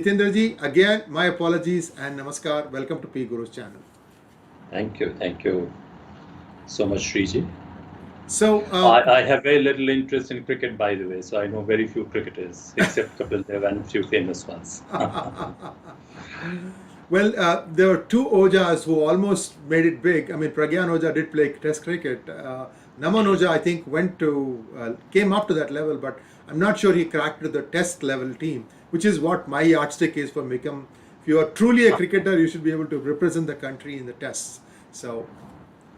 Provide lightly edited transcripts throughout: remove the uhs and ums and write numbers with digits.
Jitendra ji, again, my apologies and namaskar. Welcome to PGurus channel. Thank you so much, Sriji. So, I have very little interest in cricket, by the way, so I know very few cricketers, except Kapil Dev and a few famous ones. well, there were two Ojas who almost made it big. I mean, Pragyan Oja did play Test cricket. Naman Oja, I think, came up to that level, but I'm not sure he cracked to the Test level team, which is what my yardstick is for become. If you are truly a cricketer, you should be able to represent the country in the tests. So,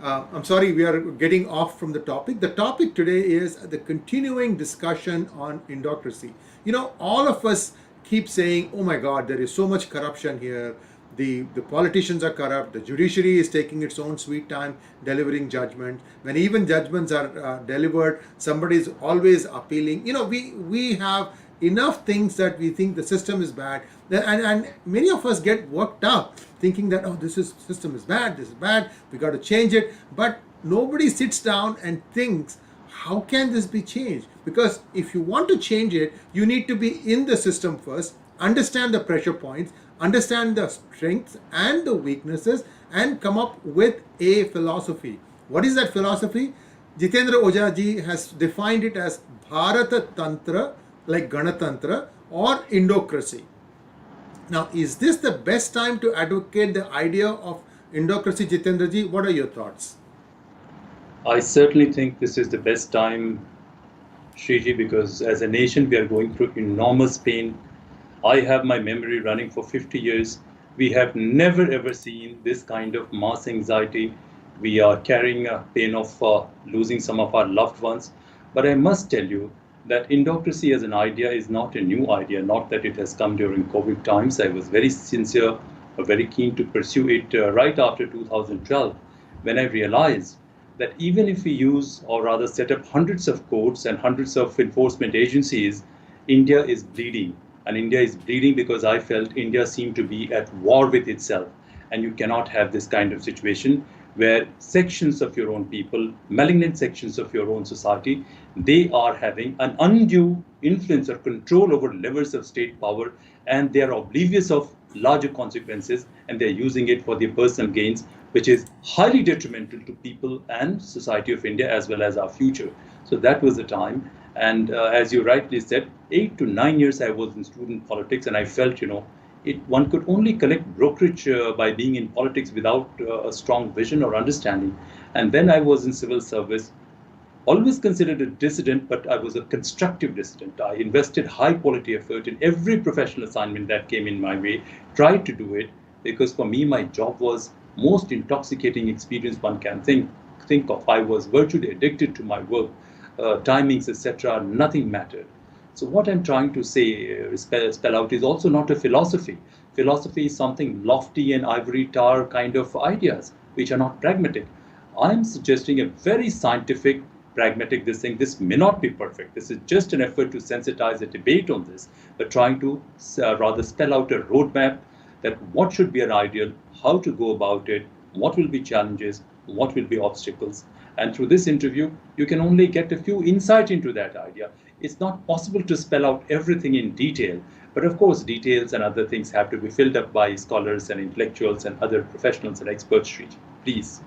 I'm sorry, we are getting off from the topic. The topic today is the continuing discussion on Indocracy. You know, all of us keep saying, oh my God, there is so much corruption here. The politicians are corrupt. The judiciary is taking its own sweet time delivering judgments. When even judgments are delivered, somebody is always appealing. You know, we have enough things that we think the system is bad, and many of us get worked up thinking that, oh, system is bad, this is bad, we got to change it. But nobody sits down and thinks, how can this be changed? Because if you want to change it, you need to be in the system first, understand the pressure points, understand the strengths and the weaknesses, and come up with a philosophy. What is that philosophy? Jitendra Ojha ji has defined it as Bharata Tantra, like Ganatantra, or Indocracy. Now, is this the best time to advocate the idea of Indocracy, Jitendra ji? What are your thoughts? I certainly think this is the best time, Sriji, because as a nation we are going through enormous pain. I have my memory running for 50 years. We have never ever seen this kind of mass anxiety. We are carrying a pain of losing some of our loved ones. But I must tell you that Indocracy as an idea is not a new idea, not that it has come during COVID times. I was very sincere, very keen to pursue it right after 2012, when I realized that even if we use, or rather set up hundreds of courts and hundreds of enforcement agencies, India is bleeding. And India is bleeding because I felt India seemed to be at war with itself. And you cannot have this kind of situation where sections of your own people, malignant sections of your own society, they are having an undue influence or control over levers of state power, and they are oblivious of larger consequences, and they're using it for their personal gains, which is highly detrimental to people and society of India as well as our future. So that was the time. And as you rightly said, 8 to 9 years I was in student politics, and I felt, one could only collect brokerage by being in politics without a strong vision or understanding. And then I was in civil service, always considered a dissident, but I was a constructive dissident. I invested high quality effort in every professional assignment that came in my way, tried to do it, because for me, my job was most intoxicating experience one can think of. I was virtually addicted to my work, timings, etc. Nothing mattered. So what I'm trying to say, spell out, is also not a philosophy. Philosophy is something lofty and ivory tower kind of ideas, which are not pragmatic. I'm suggesting a very scientific, pragmatic this may not be perfect. This is just an effort to sensitize a debate on this, but trying to rather spell out a roadmap that what should be an ideal, how to go about it, what will be challenges, what will be obstacles. And through this interview, you can only get a few insight into that idea. It's not possible to spell out everything in detail, but of course, details and other things have to be filled up by scholars and intellectuals and other professionals and experts. Please.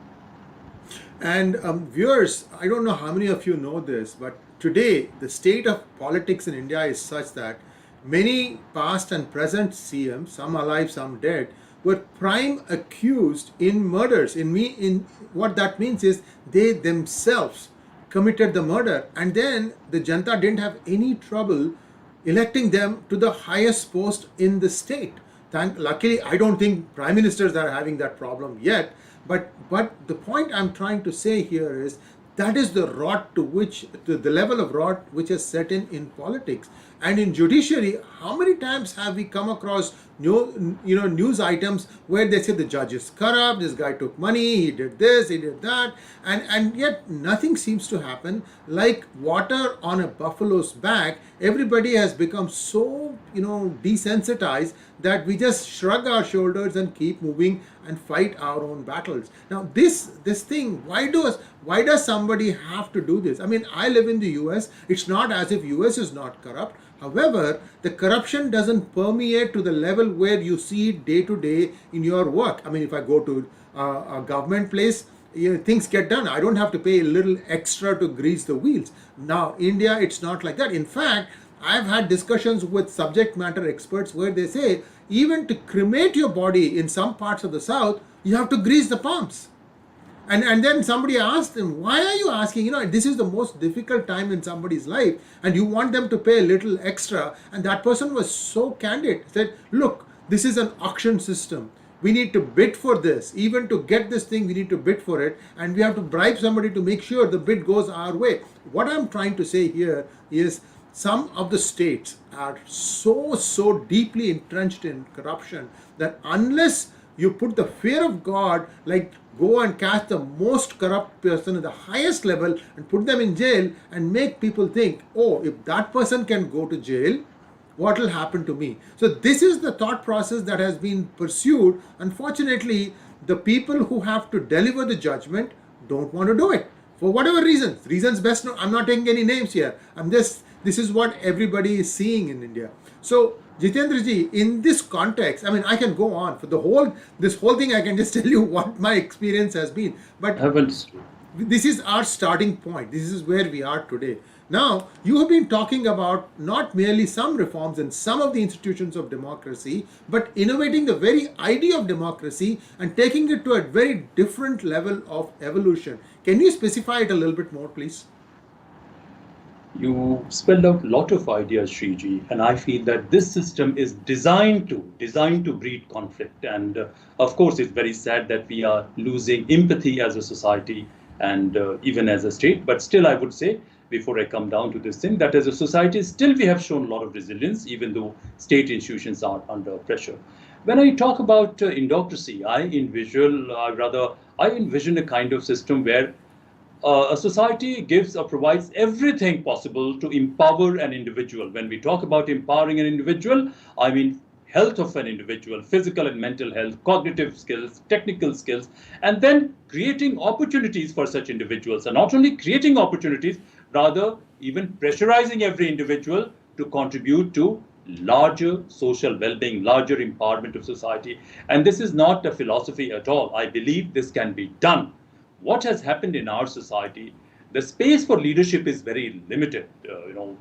And viewers, I don't know how many of you know this, but today the state of politics in India is such that many past and present CMs, some alive, some dead, were prime accused in murders. In what that means is they themselves committed the murder, and then the Janta didn't have any trouble electing them to the highest post in the state. Luckily, I don't think prime ministers are having that problem yet. But the point I'm trying to say here is that is the rot the level of rot which has set in politics. And in judiciary, how many times have we come across news items where they say the judge is corrupt, this guy took money, he did this, he did that, and yet nothing seems to happen. Like water on a buffalo's back, everybody has become so desensitized that we just shrug our shoulders and keep moving and fight our own battles. Now this thing, why does somebody have to do this? I mean, I live in the US. It's not as if US is not corrupt. However, the corruption doesn't permeate to the level where you see it day to day in your work. I mean, if I go to a government place, things get done. I don't have to pay a little extra to grease the wheels. Now, India, it's not like that. In fact, I've had discussions with subject matter experts where they say even to cremate your body in some parts of the south, you have to grease the palms. And then somebody asked him, why are you asking? This is the most difficult time in somebody's life, and you want them to pay a little extra. And that person was so candid, said, look, this is an auction system. We need to bid for this. Even to get this thing, we need to bid for it. And we have to bribe somebody to make sure the bid goes our way. What I'm trying to say here is some of the states are so deeply entrenched in corruption that unless you put the fear of God, like go and catch the most corrupt person at the highest level and put them in jail and make people think, oh, if that person can go to jail, what will happen to me? So this is the thought process that has been pursued. Unfortunately, the people who have to deliver the judgment don't want to do it for whatever reasons best known. I'm not taking any names here. This is what everybody is seeing in India. So Jitendra ji, in this context, I mean, I can go on for this whole thing. I can just tell you what my experience has been. But this is our starting point. This is where we are today. Now, you have been talking about not merely some reforms in some of the institutions of democracy, but innovating the very idea of democracy and taking it to a very different level of evolution. Can you specify it a little bit more, please? You spelled out a lot of ideas, Shriji, and I feel that this system is designed to breed conflict. And of course, it's very sad that we are losing empathy as a society and even as a state. But still, I would say, before I come down to this thing, that as a society, still we have shown a lot of resilience, even though state institutions are under pressure. When I talk about Indocracy, I envision a kind of system where a society gives or provides everything possible to empower an individual. When we talk about empowering an individual, I mean health of an individual, physical and mental health, cognitive skills, technical skills, and then creating opportunities for such individuals. And not only creating opportunities, rather even pressurizing every individual to contribute to larger social well-being, larger empowerment of society. And this is not a philosophy at all. I believe this can be done. What has happened in our society, the space for leadership is very limited.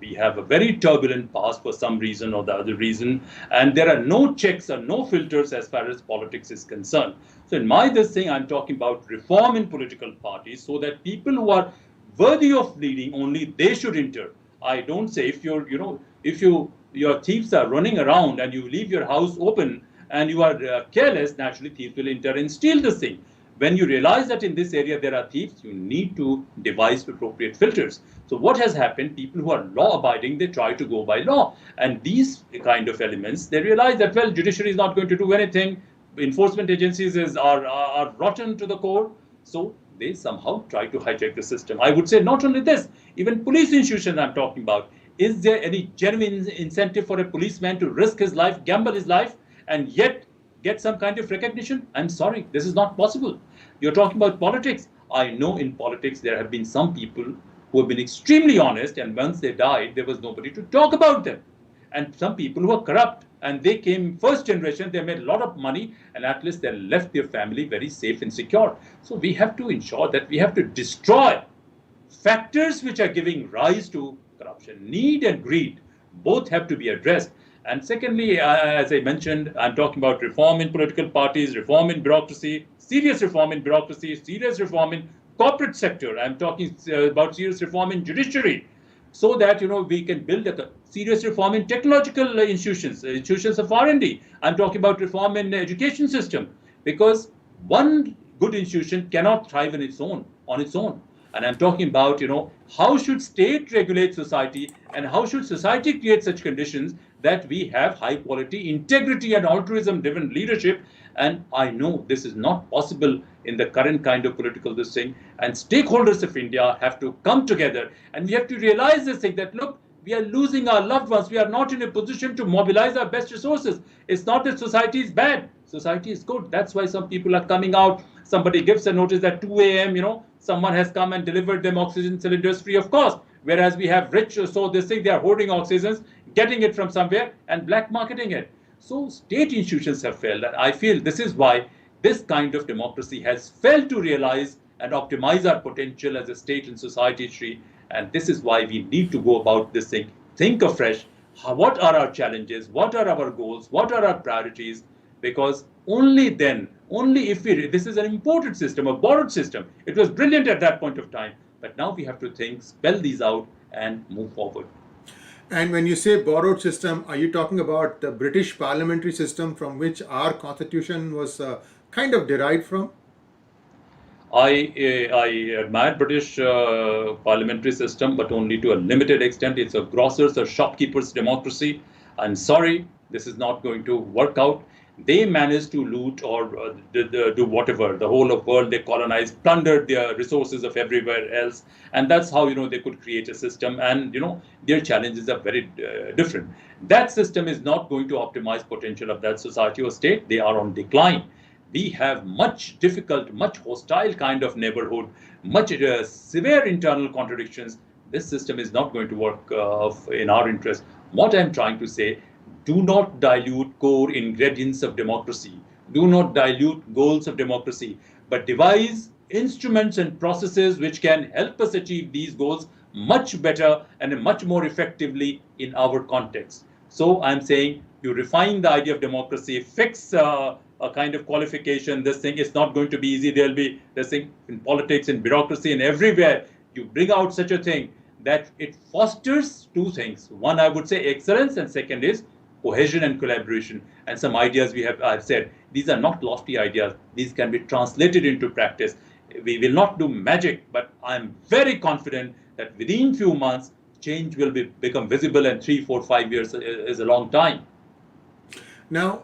We have a very turbulent past for some reason or the other reason, and there are no checks or no filters as far as politics is concerned. So in this thing, I'm talking about reform in political parties so that people who are worthy of leading, only they should enter. I don't say if your thieves are running around and you leave your house open and you are careless, naturally thieves will enter and steal the thing. When you realize that in this area there are thieves, you need to devise appropriate filters. So what has happened, people who are law-abiding, they try to go by law. And these kind of elements, they realize that, well, judiciary is not going to do anything. Enforcement agencies are rotten to the core. So they somehow try to hijack the system. I would say not only this, even police institutions I'm talking about. Is there any genuine incentive for a policeman to risk his life, gamble his life, and yet get some kind of recognition? I'm sorry, this is not possible. You're talking about politics. I know in politics there have been some people who have been extremely honest, and once they died, there was nobody to talk about them. And some people who are corrupt, and they came first generation, they made a lot of money, and at least they left their family very safe and secure. So we have to ensure that we have to destroy factors which are giving rise to corruption. Need and greed both have to be addressed. And secondly, as I mentioned, I'm talking about reform in political parties, reform in bureaucracy, serious reform in bureaucracy, serious reform in corporate sector. I'm talking about serious reform in judiciary, so that we can build a serious reform in technological institutions of R&D. I'm talking about reform in the education system, because one good institution cannot thrive on its own. And I'm talking about, how should state regulate society, and how should society create such conditions that we have high quality, integrity and altruism-driven leadership. And I know this is not possible in the current kind of political this thing. And stakeholders of India have to come together, and we have to realize this thing that, look, we are losing our loved ones. We are not in a position to mobilize our best resources. It's not that society is bad. Society is good. That's why some people are coming out. Somebody gives a notice at 2 a.m., someone has come and delivered them oxygen cylinders free of cost. whereas we have rich, so this thing, they are hoarding oxygens, getting it from somewhere and black marketing it. So state institutions have failed, and I feel this is why this kind of democracy has failed to realize and optimize our potential as a state and society tree. And this is why we need to go about this thing, think afresh. What are our challenges? What are our goals? What are our priorities? Because only then, only if we, this is an imported system, a borrowed system. It was brilliant at that point of time, but now we have to think, spell these out and move forward. And when you say borrowed system, are you talking about the British parliamentary system from which our constitution was kind of derived from? I admire British parliamentary system, but only to a limited extent. It's a grocer's or shopkeeper's democracy. I'm sorry, this is not going to work out. They managed to loot or do whatever. The whole of world they colonized, plundered their resources of everywhere else, and that's how they could create a system. And their challenges are very different. That system is not going to optimize potential of that society or state. They are on decline. We have much difficult, much hostile kind of neighborhood, much severe internal contradictions. This system is not going to work in our interest. What I'm trying to say, do not dilute core ingredients of democracy. Do not dilute goals of democracy, but devise instruments and processes which can help us achieve these goals much better and much more effectively in our context. So I'm saying you refine the idea of democracy, fix a kind of qualification. This thing is not going to be easy. There'll be this thing in politics, in bureaucracy, and everywhere. You bring out such a thing that it fosters two things. One, I would say excellence, and second is cohesion and collaboration. And some ideas I've said, these are not lofty ideas. These can be translated into practice. We will not do magic, but I'm very confident that within few months, change will become visible, and 3, 4, 5 years is a long time. Now,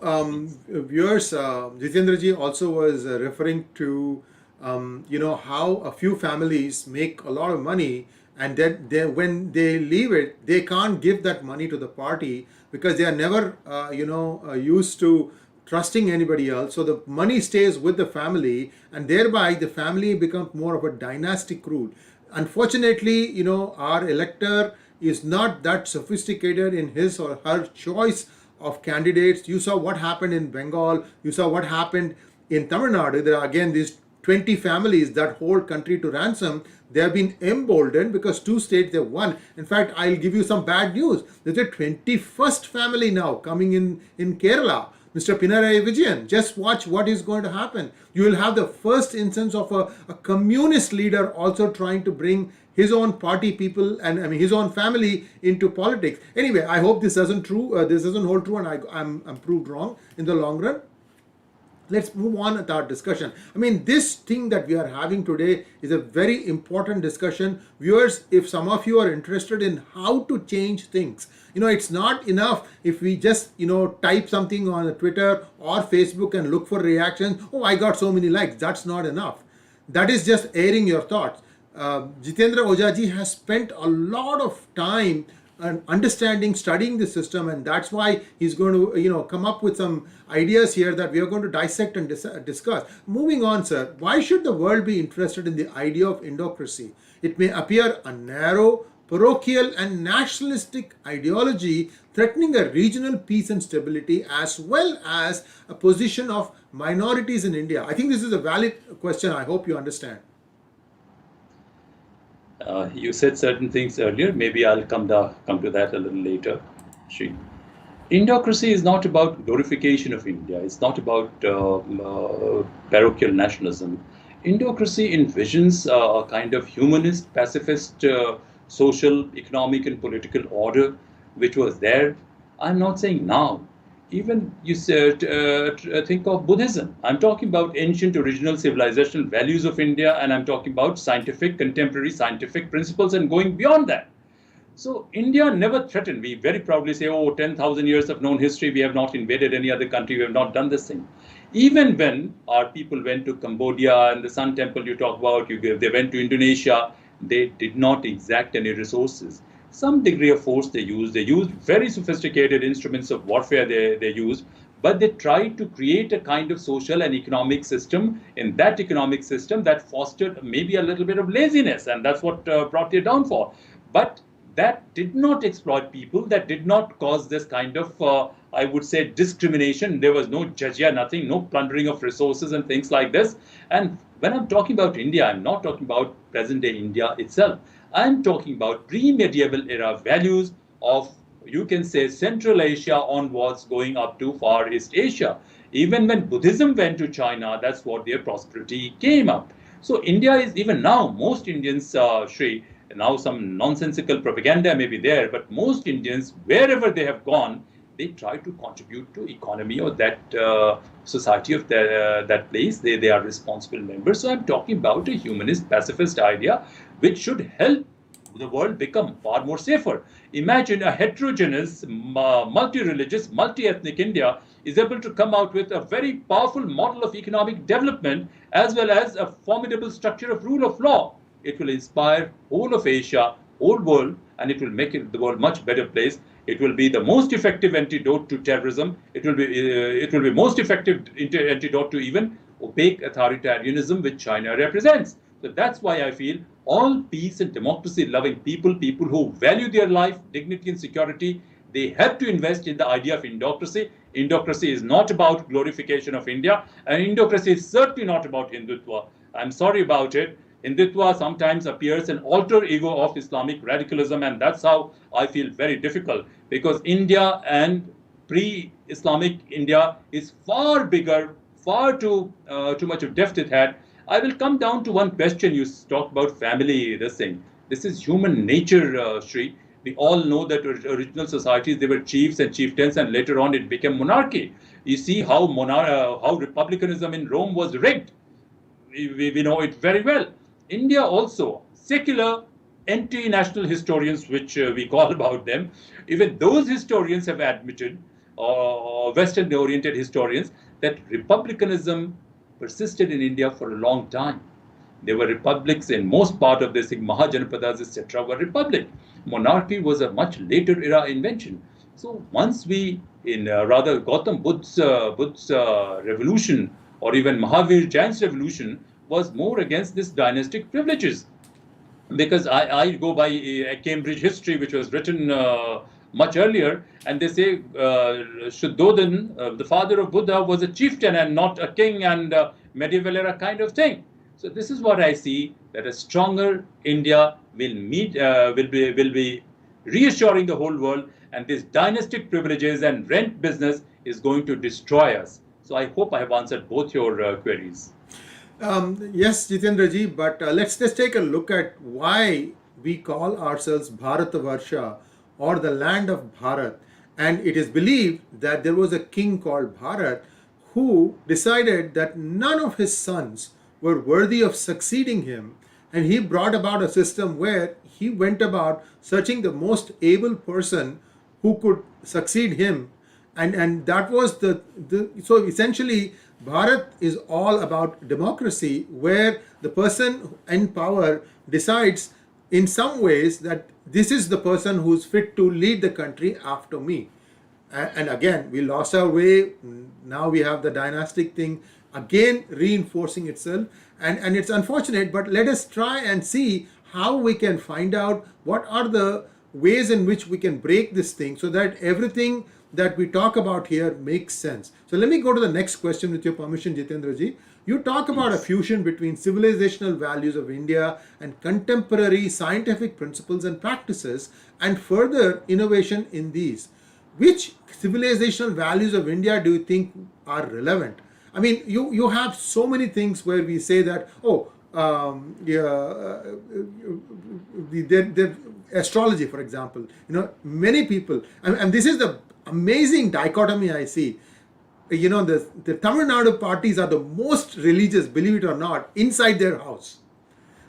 viewers, Jitendra ji also was referring to, how a few families make a lot of money, and then when they leave it, they can't give that money to the party because they are never, used to trusting anybody else. So the money stays with the family, and thereby the family becomes more of a dynastic rule. Unfortunately, our elector is not that sophisticated in his or her choice of candidates. You saw what happened in Bengal. You saw what happened in Tamil Nadu. There are again these 20 families that hold country to ransom. They have been emboldened because 2 states they won. In fact, I'll give you some bad news. There's a 21st family now coming in Kerala. Mr. Pinarayi Vijayan, just watch what is going to happen. You will have the first instance of a communist leader also trying to bring his own party people and his own family into politics. Anyway, I hope this doesn't hold true, and I'm proved wrong in the long run. Let's move on with our discussion. This thing that we are having today is a very important discussion. Viewers, if some of you are interested in how to change things, it's not enough if we just, type something on Twitter or Facebook and look for reactions. Oh, I got so many likes. That's not enough. That is just airing your thoughts. Jitendra Ojha ji has spent a lot of time and understanding, studying the system, and that's why he's going to, come up with some ideas here that we are going to dissect and discuss. Moving on, sir, why should the world be interested in the idea of Indocracy? It may appear a narrow, parochial, and nationalistic ideology threatening a regional peace and stability, as well as a position of minorities in India. I think this is a valid question. I hope you understand. You said certain things earlier. Maybe I'll come to that a little later. Shri. Indocracy is not about glorification of India. It's not about parochial nationalism. Indocracy envisions a kind of humanist, pacifist, social, economic, and political order which was there. I'm not saying now. Even you said, think of Buddhism. I'm talking about ancient original civilizational values of India, and I'm talking about contemporary scientific principles and going beyond that. So India never threatened. We very proudly say, 10,000 years of known history, we have not invaded any other country, we have not done this thing. Even when our people went to Cambodia and the Sun Temple you talk about, they went to Indonesia, they did not exact any resources. Some degree of force they used. They used very sophisticated instruments of warfare they used, but they tried to create a kind of social and economic system. In that economic system that fostered maybe a little bit of laziness, and that's what brought their downfall. But that did not exploit people, that did not cause this kind of, I would say, discrimination. There was no jizya, nothing, no plundering of resources and things like this. And when I'm talking about India, I'm not talking about present day India itself. I'm talking about pre-medieval era values of, you can say, Central Asia onwards going up to Far East Asia. Even when Buddhism went to China, that's what their prosperity came up. So India is, even now, most Indians, Sri, now some nonsensical propaganda may be there, but most Indians, wherever they have gone, they try to contribute to economy of that society of that place. They are responsible members. So I'm talking about a humanist, pacifist idea, which should help the world become far more safer. Imagine a heterogeneous, multi-religious, multi-ethnic India is able to come out with a very powerful model of economic development as well as a formidable structure of rule of law. It will inspire whole of Asia, whole world, and it will make the world much better place. It will be the most effective antidote to terrorism. It will be most effective antidote to even opaque authoritarianism which China represents. So that's why I feel all peace and democracy loving people, people who value their life, dignity and security, they have to invest in the idea of Indocracy. Indocracy is not about glorification of India, and Indocracy is certainly not about Hindutva. I'm sorry about it. Hindutva sometimes appears an alter ego of Islamic radicalism, and that's how I feel very difficult, because India and pre-Islamic India is far bigger, far too much of depth it had. I will come down to one question. You talked about family, this thing. This is human nature, Sri. We all know that original societies, they were chiefs and chieftains, and later on it became monarchy. You see how republicanism in Rome was rigged. We know it very well. India also, secular anti-national historians, which we call about them, even those historians have admitted, Western-oriented historians, that republicanism persisted in India for a long time. There were republics in most part of this, Mahajanapadas, etc., were republic. Monarchy was a much later era invention. So once we, in rather Gautam Buddha's revolution, or even Mahavir Jain's revolution, was more against this dynastic privileges. Because I go by Cambridge history, which was written much earlier, and they say Shuddhodhan, the father of Buddha, was a chieftain and not a king, and medieval era kind of thing. So this is what I see, that a stronger India will be reassuring the whole world, and this dynastic privileges and rent business is going to destroy us. So I hope I have answered both your queries. Yes, Jitendra ji, but let's just take a look at why we call ourselves Bharatavarsha, or the land of Bharat. And it is believed that there was a king called Bharat who decided that none of his sons were worthy of succeeding him, and he brought about a system where he went about searching the most able person who could succeed him, and that was so essentially Bharat is all about democracy, where the person in power decides in some ways that this is the person who's fit to lead the country after me. And again, we lost our way. Now we have the dynastic thing again reinforcing itself, and it's unfortunate, but let us try and see how we can find out what are the ways in which we can break this thing so that everything that we talk about here makes sense. So let me go to the next question with your permission, Jitendra ji. You talk about a fusion between civilizational values of India and contemporary scientific principles and practices, and further innovation in these. Which civilizational values of India do you think are relevant? I mean, you have so many things where we say that, the astrology, for example, many people, and this is the amazing dichotomy I see. The Tamil Nadu parties are the most religious, believe it or not, inside their house.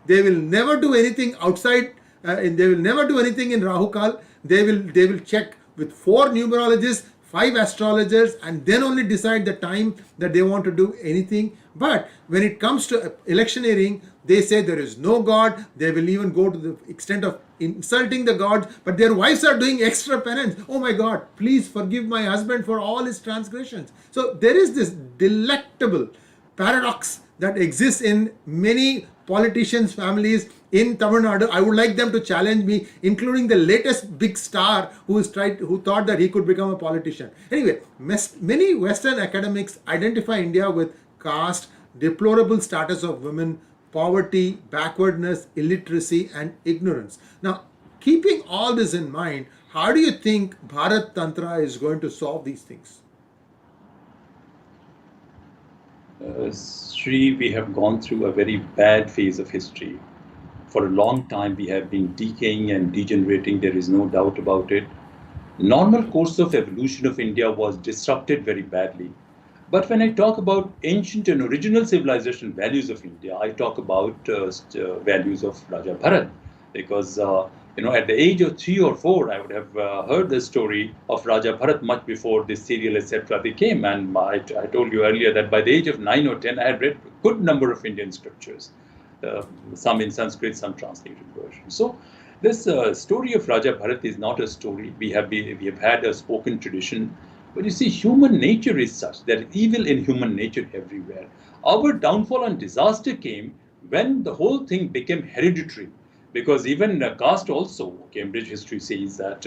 They will never do anything outside, they will never do anything in Rahukal. They will check with 4 numerologists, 5 astrologers, and then only decide the time that they want to do anything. But when it comes to electioneering, they say there is no God. They will even go to the extent of insulting the gods, but their wives are doing extra penance. Oh my God, please forgive my husband for all his transgressions. So there is this delectable paradox that exists in many politicians' families in Tamil Nadu. I would like them to challenge me, including the latest big star who thought that he could become a politician. Anyway, many Western academics identify India with caste, deplorable status of women, poverty, backwardness, illiteracy, and ignorance. Now, keeping all this in mind, how do you think Bharat Tantra is going to solve these things? Sri, we have gone through a very bad phase of history. For a long time, we have been decaying and degenerating. There is no doubt about it. Normal course of evolution of India was disrupted very badly. But when I talk about ancient and original civilization values of India, I talk about values of Raja Bharat, because at the age of 3 or 4, I would have heard the story of Raja Bharat much before this serial, etc. they came. And I told you earlier that by the age of 9 or 10, I had read a good number of Indian scriptures, some in Sanskrit, some translated versions. So this story of Raja Bharat is not a story. We have had a spoken tradition. But you see, human nature is such that evil in human nature everywhere. Our downfall and disaster came when the whole thing became hereditary. Because even caste also, Cambridge history says that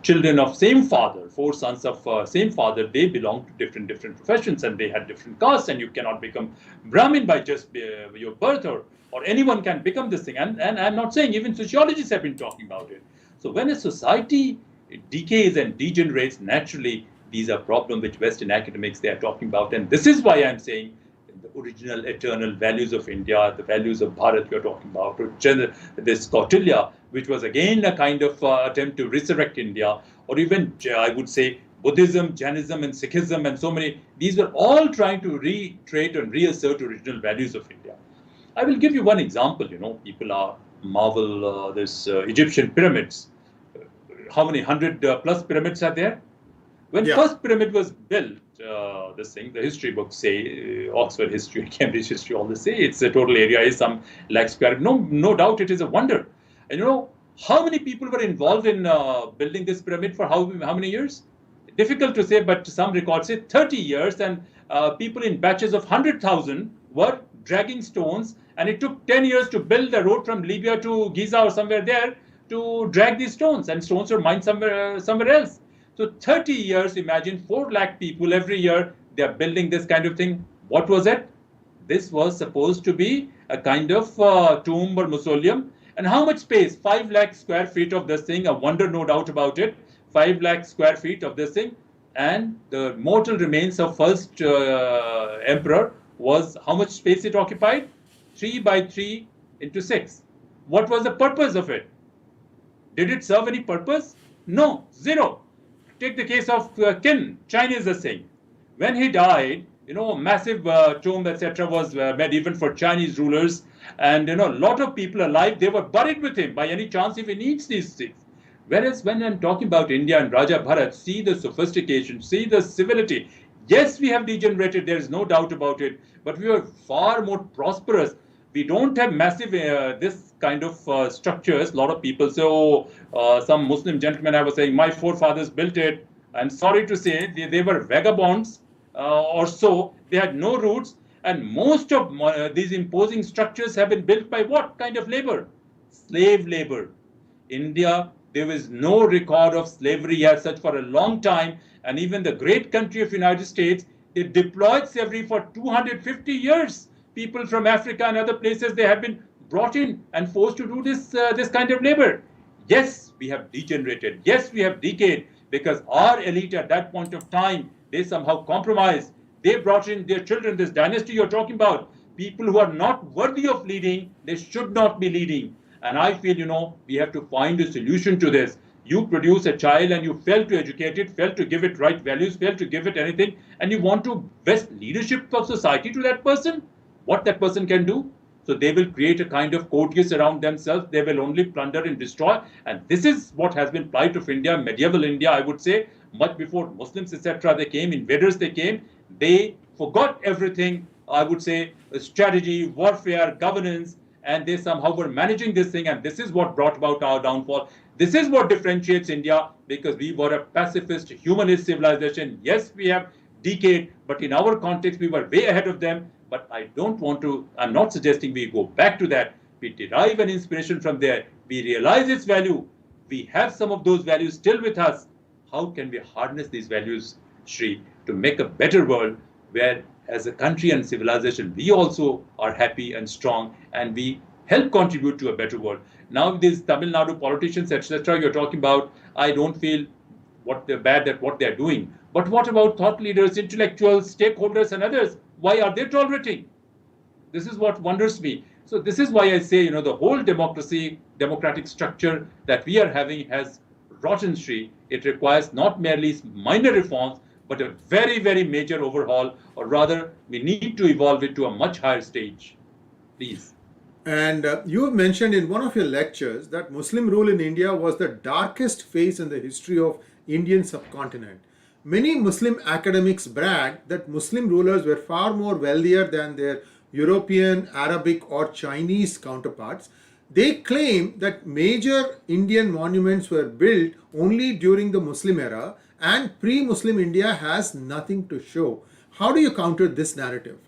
children of same father, 4 sons of same father, they belong to different professions and they had different castes, and you cannot become Brahmin by just your birth, or anyone can become this thing. And I'm not saying, even sociologists have been talking about it. So when a society decays and degenerates, naturally, these are problems which Western academics they are talking about. And this is why I'm saying the original eternal values of India, the values of Bharat you're talking about, or this Kautilya, which was again a kind of attempt to resurrect India, or even, I would say, Buddhism, Jainism, and Sikhism, and so many, these were all trying to reiterate and reassert original values of India. I will give you one example. People are marvel this Egyptian pyramids. How many 100 plus pyramids are there? When first pyramid was built, the history books say, Oxford history, Cambridge history, all they say, its total area is some lakh square. No doubt it is a wonder. And how many people were involved in building this pyramid for how many years? Difficult to say, but some records say 30 years, and people in batches of 100,000 were dragging stones, and it took 10 years to build the road from Libya to Giza or somewhere there to drag these stones, and stones were mined somewhere else. So 30 years, imagine 4 lakh people every year, they are building this kind of thing. What was it? This was supposed to be a kind of tomb or mausoleum. And how much space? 5 lakh square feet of this thing, a wonder, no doubt about it. 5 lakh square feet of this thing. And the mortal remains of first emperor was how much space it occupied? 3 by 3 into 6. What was the purpose of it? Did it serve any purpose? No, zero. Take the case of Qin, Chinese are saying. When he died, massive tomb, etc. was made even for Chinese rulers. And, a lot of people alive, they were buried with him by any chance if he needs these things. Whereas when I'm talking about India and Raja Bharat, see the sophistication, see the civility. Yes, we have degenerated, there is no doubt about it. But we are far more prosperous. We don't have massive this kind of structures. A lot of people say, some Muslim gentleman I was saying, my forefathers built it. I'm sorry to say, they were vagabonds or so. They had no roots. And most of these imposing structures have been built by what kind of labor? Slave labor. India, there was no record of slavery as such for a long time. And even the great country of United States, they deployed slavery for 250 years. People from Africa and other places, they have been brought in and forced to do this kind of labor. Yes, we have degenerated. Yes, we have decayed, because our elite at that point of time, they somehow compromised. They brought in their children, this dynasty you're talking about. People who are not worthy of leading, they should not be leading. And I feel, we have to find a solution to this. You produce a child and you fail to educate it, fail to give it right values, fail to give it anything, and you want to vest leadership of society to that person. What that person can do? So they will create a kind of courteous around themselves. They will only plunder and destroy. And this is what has been plight of India, medieval India, I would say, much before Muslims, etc. they came, invaders they came. They forgot everything, I would say, strategy, warfare, governance, and they somehow were managing this thing. And this is what brought about our downfall. This is what differentiates India, because we were a pacifist, humanist civilization. Yes, we have decayed, but in our context, we were way ahead of them. But I don't want to, I'm not suggesting we go back to that. We derive an inspiration from there. We realize its value. We have some of those values still with us. How can we harness these values, Shri, to make a better world where, as a country and civilization, we also are happy and strong and we help contribute to a better world? Now, these Tamil Nadu politicians, etc., you're talking about, I don't feel what they're bad at what they're doing. But what about thought leaders, intellectuals, stakeholders, and others? Why are they tolerating? This is what wonders me. So this is why I say, the whole democratic structure that we are having has rotten tree. It requires not merely minor reforms, but a very, very major overhaul, or rather, we need to evolve it to a much higher stage. Please. And you have mentioned in one of your lectures that Muslim rule in India was the darkest phase in the history of Indian subcontinent. Many Muslim academics brag that Muslim rulers were far more wealthier than their European, Arabic, or Chinese counterparts. They claim that major Indian monuments were built only during the Muslim era and pre-Muslim India has nothing to show. How do you counter this narrative?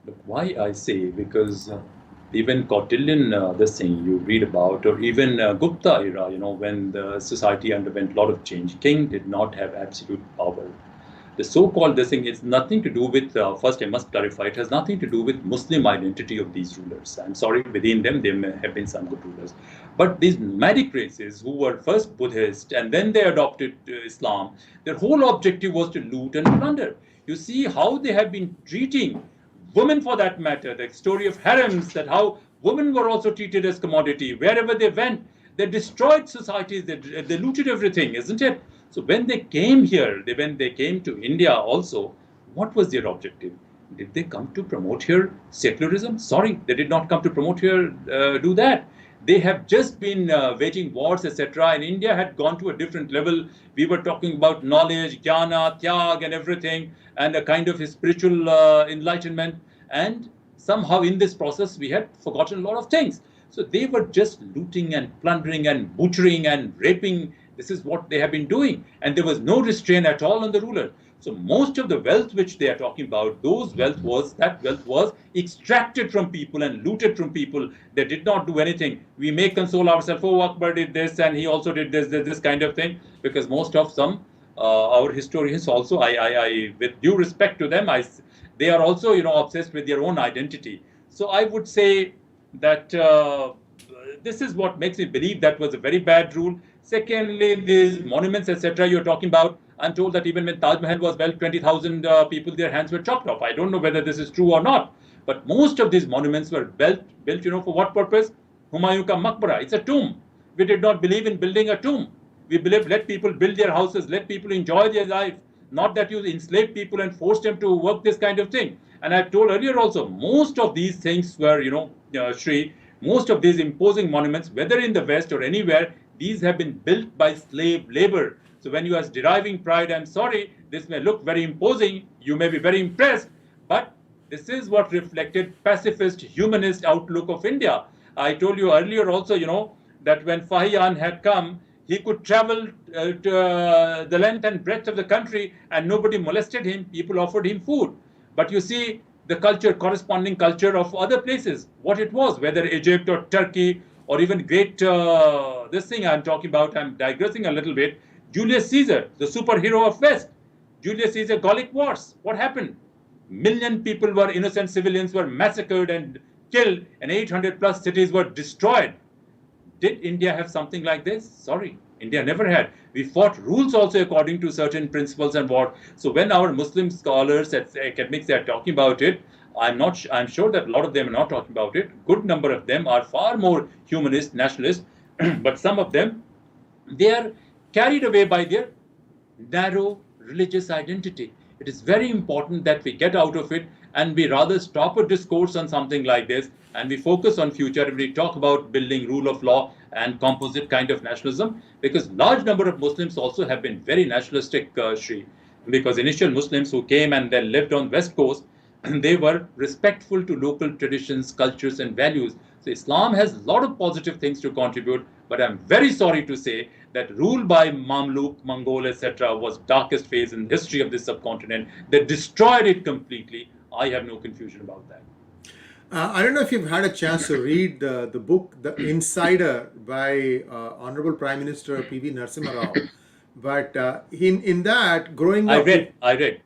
Look, why I say, because even Kautilyan, this thing you read about, or even Gupta era, when the society underwent a lot of change, king did not have absolute power. The so-called this thing is nothing to do with, first I must clarify, it has nothing to do with Muslim identity of these rulers. I'm sorry, within them there may have been some good rulers. But these nomadic races who were first Buddhist and then they adopted Islam, their whole objective was to loot and plunder. You see how they have been treating women, for that matter, the story of harems, that how women were also treated as commodity. Wherever they went, they destroyed societies, they looted everything, isn't it? So when they came here, when they came to India also, what was their objective? Did they come to promote here secularism? Sorry, they did not come to promote here, do that. They have just been waging wars, etc. And India had gone to a different level. We were talking about knowledge, jnana, tyag, and everything, and a kind of a spiritual enlightenment. And somehow in this process, we had forgotten a lot of things. So they were just looting and plundering and butchering and raping. This is what they have been doing. And there was no restraint at all on the ruler. So most of the wealth which they are talking about, that wealth was extracted from people and looted from people. They did not do anything. We may console ourselves, oh, Akbar did this and he also did this kind of thing. Because most of our historians also, I with due respect to them, they are also, obsessed with their own identity. So I would say that this is what makes me believe that was a very bad rule. Secondly, these monuments, etc., you're talking about, I'm told that even when Taj Mahal was built, 20,000 people, their hands were chopped off. I don't know whether this is true or not. But most of these monuments were built, for what purpose? Humayun ka Maqbara. It's a tomb. We did not believe in building a tomb. We believe let people build their houses, let people enjoy their life. Not that you enslave people and force them to work this kind of thing. And I've told earlier also, most of these things were, Shri, most of these imposing monuments, whether in the West or anywhere, these have been built by slave labor. So when you are deriving pride, I'm sorry, this may look very imposing, you may be very impressed, but this is what reflected pacifist, humanist outlook of India. I told you earlier also, that when Fahiyan had come, he could travel to the length and breadth of the country and nobody molested him, people offered him food. But you see the corresponding culture of other places, what it was, whether Egypt or Turkey or even great, this thing I'm talking about, I'm digressing a little bit, Julius Caesar, the superhero of West. Julius Caesar, Gallic Wars, what happened? Million people were innocent civilians were massacred and killed and 800 plus cities were destroyed. Did India have something like this? Sorry, India never had. We fought rules also according to certain principles and what. So when our Muslim scholars, academics, they are talking about it, I'm sure that a lot of them are not talking about it. Good number of them are far more humanist, nationalist, but some of them, they are carried away by their narrow religious identity. It is very important that we get out of it and we rather stop a discourse on something like this and we focus on future and we talk about building rule of law and composite kind of nationalism, because large number of Muslims also have been very nationalistic, Shri, because initial Muslims who came and then lived on West Coast, they were respectful to local traditions, cultures and values. So Islam has a lot of positive things to contribute, but I'm very sorry to say that rule by Mamluk, Mongol, etc. was darkest phase in the history of this subcontinent. They destroyed it completely. I have no confusion about that. I don't know if you've had a chance to read the book The Insider by Honorable Prime Minister P.V. Narasimha Rao, but in that, growing up, I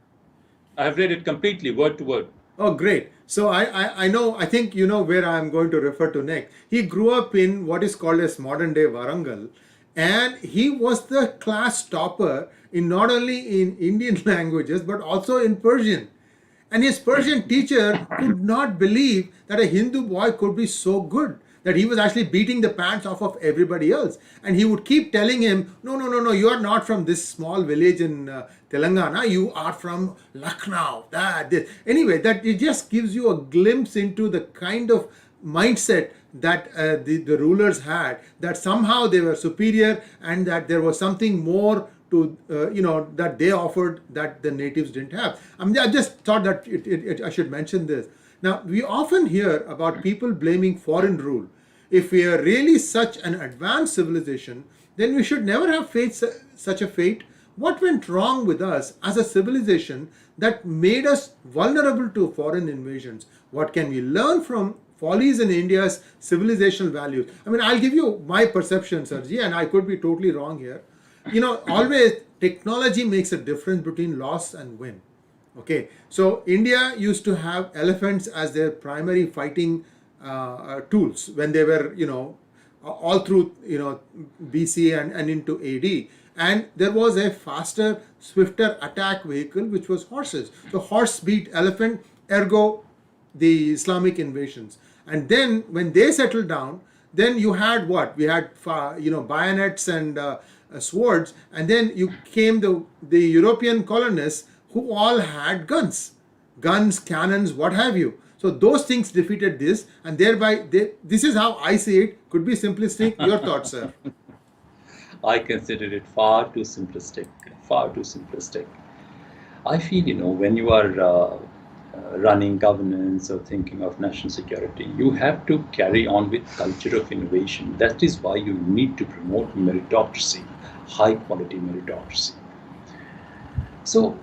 have read it completely, word to word. oh, great. So I know, I think you know where I'm going to refer to next. He grew up in what is called as modern day Warangal, and he was the class topper in not only in Indian languages but also in Persian. And his Persian teacher could not believe that a Hindu boy could be so good, that he was actually beating the pants off of everybody else. And he would keep telling him, no, no, no, no, you are not from this small village in Telangana, you are from Lucknow. This. Anyway, that it just gives you a glimpse into the kind of mindset that the rulers had, that somehow they were superior and that there was something more to that they offered that the natives didn't have. I just thought that I should mention this. Now, we often hear about people blaming foreign rule. If we are really such an advanced civilization, then we should never have faced such a fate. What went wrong with us as a civilization that made us vulnerable to foreign invasions? What can we learn from follies in India's civilizational values? I mean, I'll give you my perception, Sarji, and I could be totally wrong here. Always technology makes a difference between loss and win. Okay, so India used to have elephants as their primary fighting tools when they were, all through, BC and into AD. And there was a faster, swifter attack vehicle, which was horses. So horse beat elephant, ergo the Islamic invasions. And then when they settled down, then you had what? We had, bayonets and swords, and then you came the European colonists who all had guns, cannons, what have you. So those things defeated this, and thereby this is how I see it. Could be simplistic. Your thoughts, sir? I consider it far too simplistic. Far too simplistic. I feel, when you are running governance or thinking of national security, you have to carry on with culture of innovation. That is why you need to promote meritocracy, high quality meritocracy. So,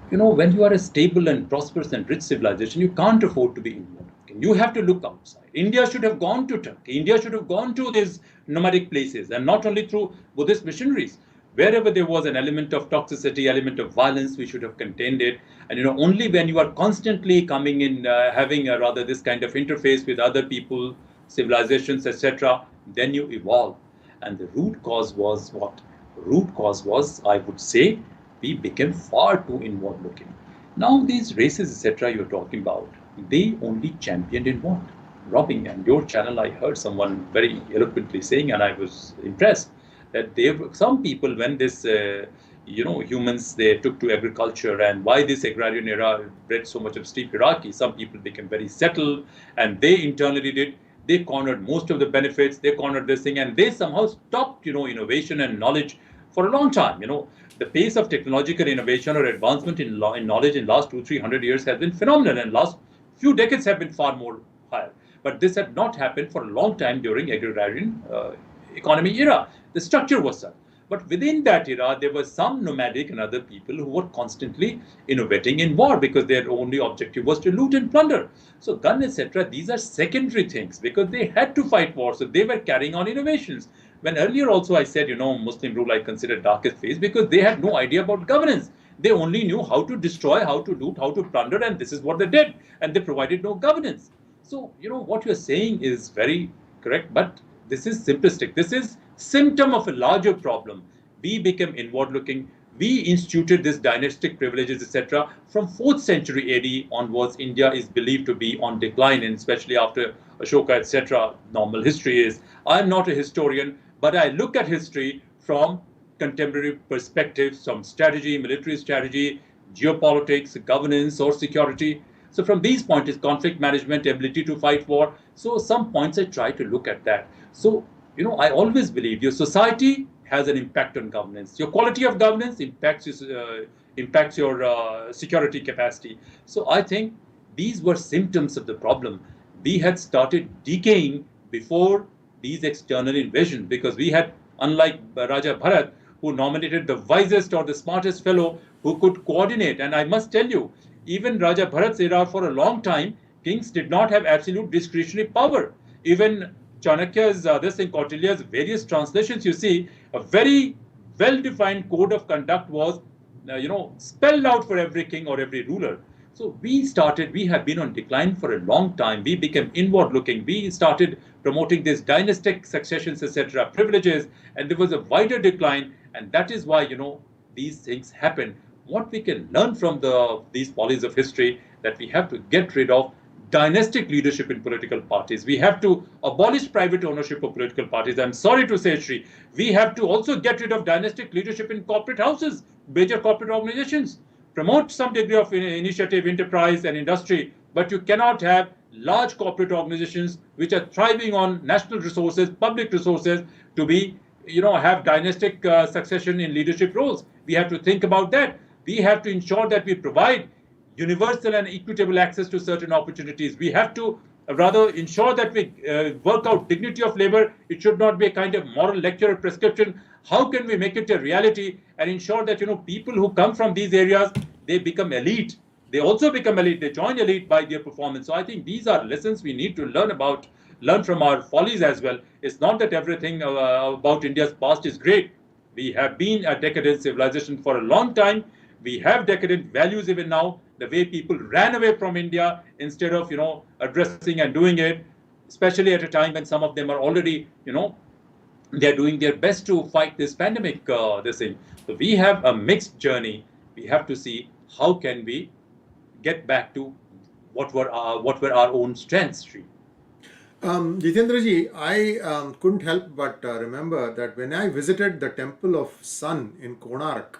when you are a stable and prosperous and rich civilization, you can't afford to be inward. You have to look outside. India should have gone to Turkey. India should have gone to these nomadic places, and not only through Buddhist missionaries. Wherever there was an element of toxicity, element of violence, we should have contained it. And only when you are constantly coming in, having rather this kind of interface with other people, civilizations, etc., then you evolve. And the root cause was what? Root cause was, I would say, we became far too inward looking. Now these races, etc., you're talking about, they only championed in what? Robbing. And your channel, I heard someone very eloquently saying, and I was impressed, that some people, when this, humans, they took to agriculture, and why this agrarian era bred so much of steep hierarchy, some people became very settled, and they internally they cornered most of the benefits, they cornered this thing, and they somehow stopped, innovation and knowledge for a long time. The pace of technological innovation or advancement in knowledge in last 200-300 years has been phenomenal, and last few decades have been far more higher. But this had not happened for a long time during agrarian economy era. The structure was such. But within that era, there were some nomadic and other people who were constantly innovating in war because their only objective was to loot and plunder. So gun, etc., these are secondary things because they had to fight war. So they were carrying on innovations. When earlier also I said, Muslim rule I consider darkest phase because they had no idea about governance. They only knew how to destroy, how to loot, how to plunder, and this is what they did. And they provided no governance. So, what you're saying is very correct, but this is simplistic. This is symptom of a larger problem. We became inward looking. We instituted this dynastic privileges, etc. From 4th century AD onwards, India is believed to be on decline, and especially after Ashoka, etc. Normal history is. I'm not a historian, but I look at history from contemporary perspectives, from strategy, military strategy, geopolitics, governance, or security. So from these points, conflict management, ability to fight war. So some points I try to look at that. So, I always believe your society has an impact on governance. Your quality of governance impacts your security capacity. So I think these were symptoms of the problem. we had started decaying before these external invasions, because we had, unlike Raja Bharat, who nominated the wisest or the smartest fellow who could coordinate. And I must tell you, even Raja Bharat's era, for a long time, kings did not have absolute discretionary power. Even Chanakya's, this thing, Kautilya's various translations, you see, a very well-defined code of conduct was, spelled out for every king or every ruler. So we have been on decline for a long time. We became inward looking. We started promoting these dynastic successions, etc., privileges, and there was a wider decline. And that is why, these things happen. What we can learn from these follies of history, that we have to get rid of dynastic leadership in political parties. We have to abolish private ownership of political parties. I'm sorry to say, Shri, we have to also get rid of dynastic leadership in corporate houses, major corporate organizations. Promote some degree of initiative, enterprise, and industry, but you cannot have large corporate organizations which are thriving on national resources, public resources, to be, have dynastic succession in leadership roles. We have to think about that. We have to ensure that we provide universal and equitable access to certain opportunities. We have to rather ensure that we work out dignity of labor. It should not be a kind of moral lecture or prescription. How can we make it a reality and ensure that, people who come from these areas, they become elite. They also become elite. They join elite by their performance. So I think these are lessons we need to learn from our follies as well. It's not that everything about India's past is great. We have been a decadent civilization for a long time. We have decadent values even now. The way people ran away from India instead of, addressing and doing it, especially at a time when some of them are already, they're doing their best to fight this pandemic, this thing. So we have a mixed journey. We have to see how can we get back to what were our own strengths, Sri. Jitendra ji, I couldn't help but remember that when I visited the temple of Sun in Konark,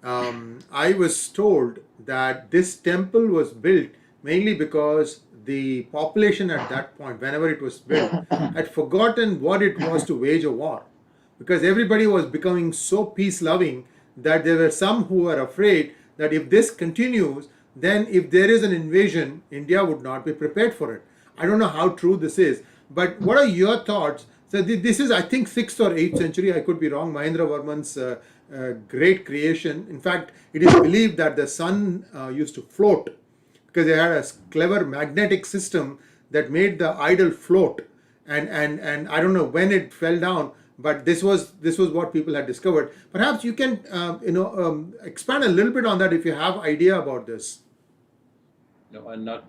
I was told that this temple was built mainly because the population at that point, whenever it was built, had forgotten what it was to wage a war. Because everybody was becoming so peace-loving that there were some who were afraid that if this continues, then if there is an invasion, India would not be prepared for it. I don't know how true this is, but what are your thoughts? So this is, I think, 6th or 8th century, I could be wrong, Mahendra Varman's great creation. In fact, it is believed that the sun used to float because they had a clever magnetic system that made the idol float. And I don't know when it fell down, but this was what people had discovered. Perhaps you can expand a little bit on that if you have idea about this. No, and not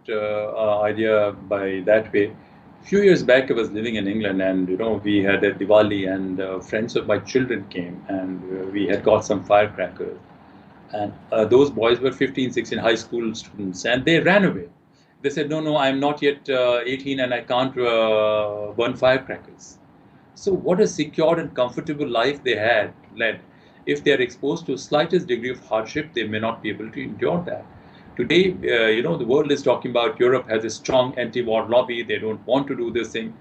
idea by that way. Few years back, I was living in England, and we had a Diwali, and friends of my children came, and we had got some firecrackers. And those boys were 15, 16 high school students, and they ran away. They said, no, I'm not yet 18 and I can't burn firecrackers. So what a secure and comfortable life they had led. If they are exposed to slightest degree of hardship, they may not be able to endure that. Today, the world is talking about Europe has a strong anti-war lobby. They don't want to do this thing.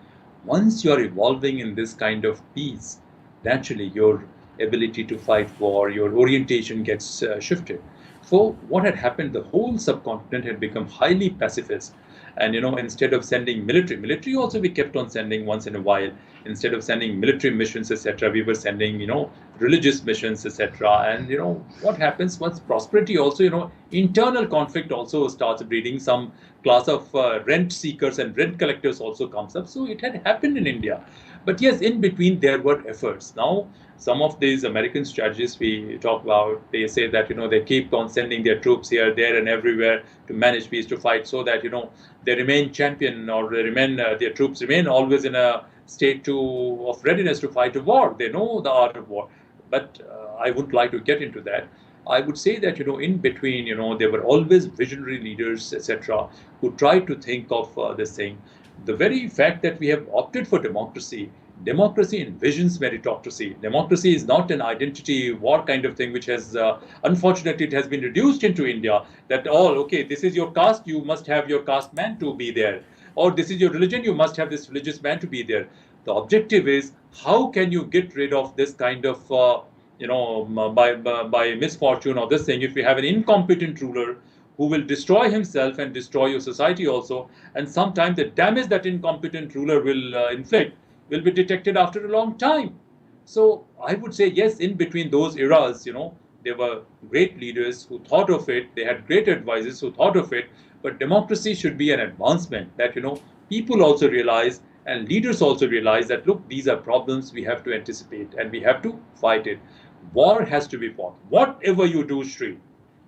Once you're evolving in this kind of peace, naturally your ability to fight war, your orientation gets shifted. So what had happened, the whole subcontinent had become highly pacifist. And, instead of sending military also we kept on sending once in a while. Instead of sending military missions, etc., we were sending, religious missions, etc. And, what happens once prosperity also, internal conflict also starts breeding. Some class of rent seekers and rent collectors also comes up. So it had happened in India. But yes, in between there were efforts. Now, some of these American strategists we talk about, they say that, they keep on sending their troops here, there and everywhere to manage peace, to fight, so that, they remain champion, or they remain, their troops remain always in a state of readiness to fight a war. They know the art of war. But I wouldn't like to get into that. I would say that, in between, there were always visionary leaders, etc., who tried to think of this thing. The very fact that we have opted for democracy envisions meritocracy. Democracy is not an identity war kind of thing, which has, unfortunately, it has been reduced into India, that, okay, this is your caste, you must have your caste man to be there. Or this is your religion, you must have this religious man to be there. The objective is, how can you get rid of this kind of, by misfortune or this thing, if you have an incompetent ruler who will destroy himself and destroy your society also. And sometimes the damage that incompetent ruler will inflict will be detected after a long time. So I would say, yes, in between those eras, there were great leaders who thought of it. They had great advisors who thought of it. But democracy should be an advancement that, people also realize and leaders also realize that, look, these are problems we have to anticipate and we have to fight it. War has to be fought. Whatever you do, Sri,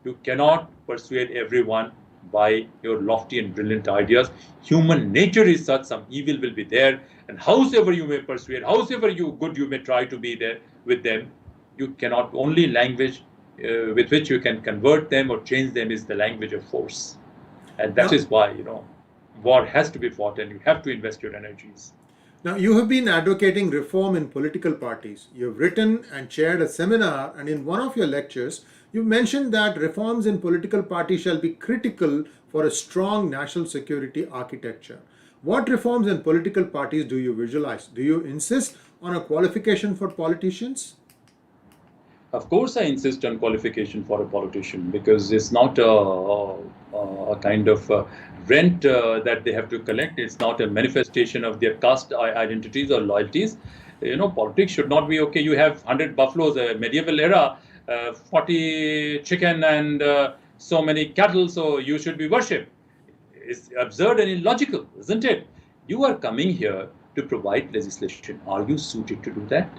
you cannot persuade everyone by your lofty and brilliant ideas. Human nature is such, some evil will be there. And howsoever you may persuade, howsoever good you may try to be there with them, you cannot. Only language with which you can convert them or change them is the language of force. And that is why, war has to be fought and you have to invest your energies. Now, you have been advocating reform in political parties. You've written and chaired a seminar, and in one of your lectures, you mentioned that reforms in political parties shall be critical for a strong national security architecture. What reforms in political parties do you visualize? Do you insist on a qualification for politicians? Of course, I insist on qualification for a politician because it's not a kind of rent that they have to collect. It's not a manifestation of their caste identities or loyalties. Politics should not be, okay, you have 100 buffaloes, a medieval era, 40 chicken and so many cattle, so you should be worshipped. It's absurd and illogical, isn't it? You are coming here to provide legislation. Are you suited to do that?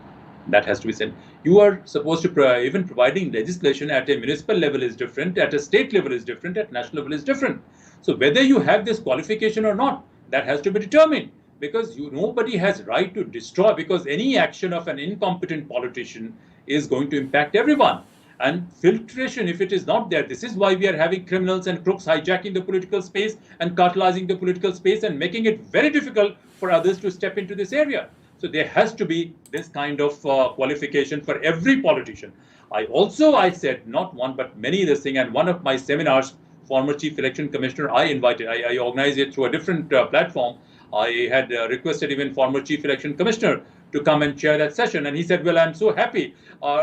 That has to be said. You are supposed to even providing legislation at a municipal level is different, at a state level is different, at national level is different. So whether you have this qualification or not, that has to be determined, because nobody has right to destroy, because any action of an incompetent politician is going to impact everyone. And filtration, if it is not there, this is why we are having criminals and crooks hijacking the political space and cartelizing the political space and making it very difficult for others to step into this area. So there has to be this kind of qualification for every politician. I said not one but many this thing, and one of my seminars, former Chief Election Commissioner, I organized it through a different platform. I had requested even former Chief Election Commissioner to come and chair that session, and he said, well, I'm so happy.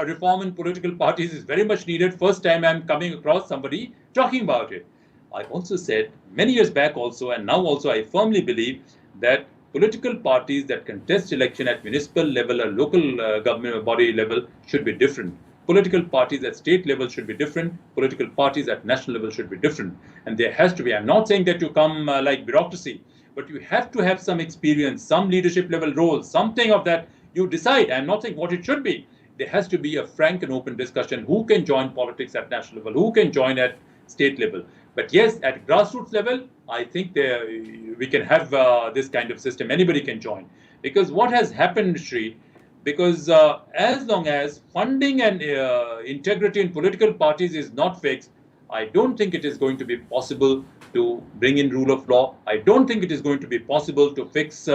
Reform in political parties is very much needed. First time I'm coming across somebody talking about it. I also said many years back also, and now also, I firmly believe that political parties that contest election at municipal level or local government body level should be different. Political parties at state level should be different. Political parties at national level should be different. And there has to be, I'm not saying that you come like bureaucracy, but you have to have some experience, some leadership level role, something of that you decide. I'm not saying what it should be. There has to be a frank and open discussion. Who can join politics at national level? Who can join at state level? But yes, at grassroots level, I think we can have this kind of system. Anybody can join. Because what has happened, Sri, because as long as funding and integrity in political parties is not fixed, I don't think it is going to be possible to bring in rule of law. I don't think it is going to be possible to fix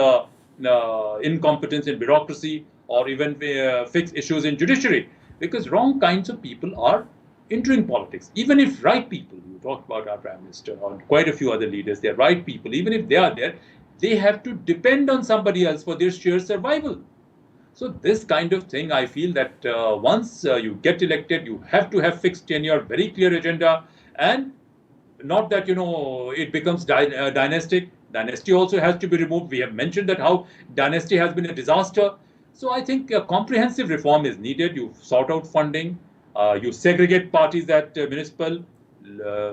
incompetence in bureaucracy or even fix issues in judiciary, because wrong kinds of people are entering politics. Even if right people, you talked about our Prime Minister or quite a few other leaders, they're right people, even if they are there, they have to depend on somebody else for their sheer survival. So this kind of thing, I feel that once you get elected, you have to have fixed tenure, very clear agenda, and not that, it becomes dynastic. Dynasty also has to be removed. We have mentioned that how dynasty has been a disaster. So I think a comprehensive reform is needed. You sort out funding, you segregate parties at municipal,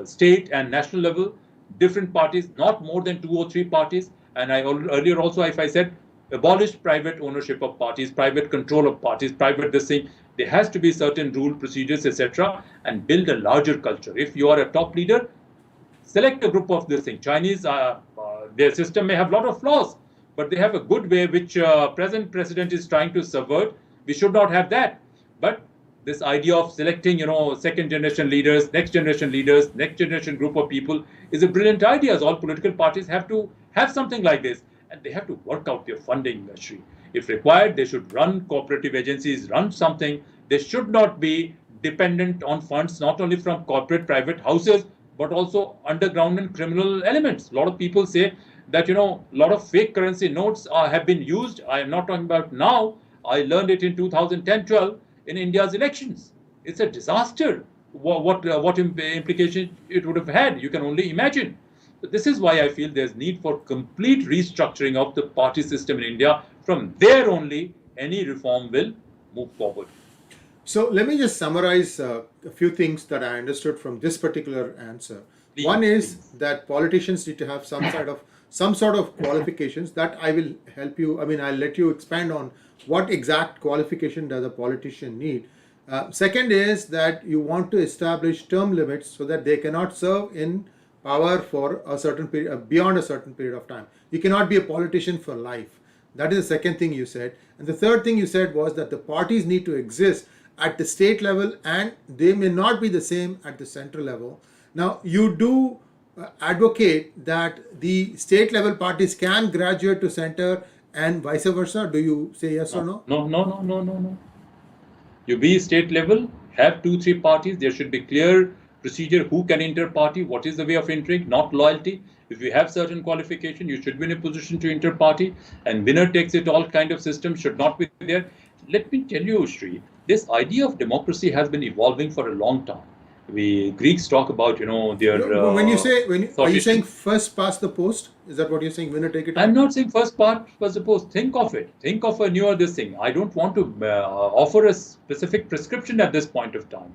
state and national level, different parties, not more than 2 or 3 parties. And earlier also, if I said, abolish private ownership of parties, private control of parties, private this thing. There has to be certain rule, procedures, etc., and build a larger culture. If you are a top leader, select a group of this thing. Chinese, their system may have a lot of flaws, but they have a good way which present president is trying to subvert. We should not have that. But this idea of selecting, second generation leaders, next generation group of people is a brilliant idea. All political parties have to have something like this. And they have to work out their funding industry. If required, they should run cooperative agencies, run something. They should not be dependent on funds, not only from corporate private houses, but also underground and criminal elements. A lot of people say that, a lot of fake currency notes have been used. I am not talking about now. I learned it in 2010-12 in India's elections. It's a disaster. what implication it would have had. You can only imagine. So this is why I feel there's need for complete restructuring of the party system in India. From there only, any reform will move forward. So let me just summarize a few things that I understood from this particular answer. One Please, is please. that politicians need to have some sort of qualifications that I will help you. I mean, I'll let you expand on what exact qualification does a politician need. Second is that you want to establish term limits so that they cannot serve in power for a certain period, beyond a certain period of time. You cannot be a politician for life. That is the second thing you said. And the third thing you said was that the parties need to exist at the state level and they may not be the same at the central level. Now, you do advocate that the state level parties can graduate to center and vice versa. Do you say yes or no? No, no, no, no, no, no. You be state level, have 2, 3 parties. There should be clear procedure who can enter party, what is the way of entering, not loyalty. If you have certain qualification, you should be in a position to enter party, and winner takes it all kind of system should not be there. Let me tell you, Sri, this idea of democracy has been evolving for a long time. We Greeks talk about, their When you say, are you saying thought. first past the post? Is that what you're saying? Winner take it all? I'm not saying first part was supposed. Think of it. Think of a newer this thing. I don't want to offer a specific prescription at this point of time.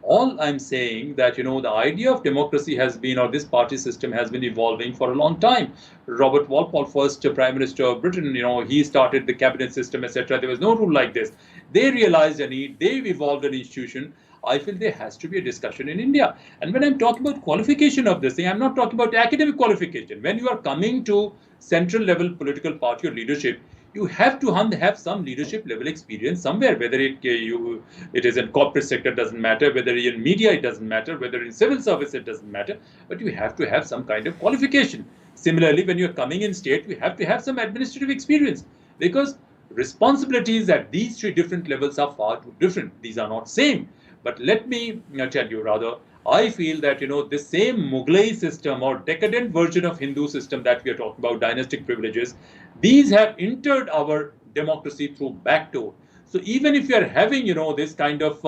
All I'm saying that the idea of democracy has been, or this party system has been evolving for a long time. Robert Walpole, first Prime Minister of Britain, he started the cabinet system, etc. There was no rule like this. They realized a need. They've evolved an institution. I feel there has to be a discussion in India. And when I'm talking about qualification of this thing, I'm not talking about academic qualification. When you are coming to central level political party or leadership, you have to have some leadership level experience somewhere. Whether it is in corporate sector doesn't matter, whether in media it doesn't matter, whether in civil service it doesn't matter. But you have to have some kind of qualification. Similarly, when you're coming in state, you have to have some administrative experience because responsibilities at these 3 different levels are far too different. These are not same. But let me tell you, rather, I feel that this same Mughlai system or decadent version of Hindu system that we are talking about, dynastic privileges, these have entered our democracy through back door. So even if you are having this kind of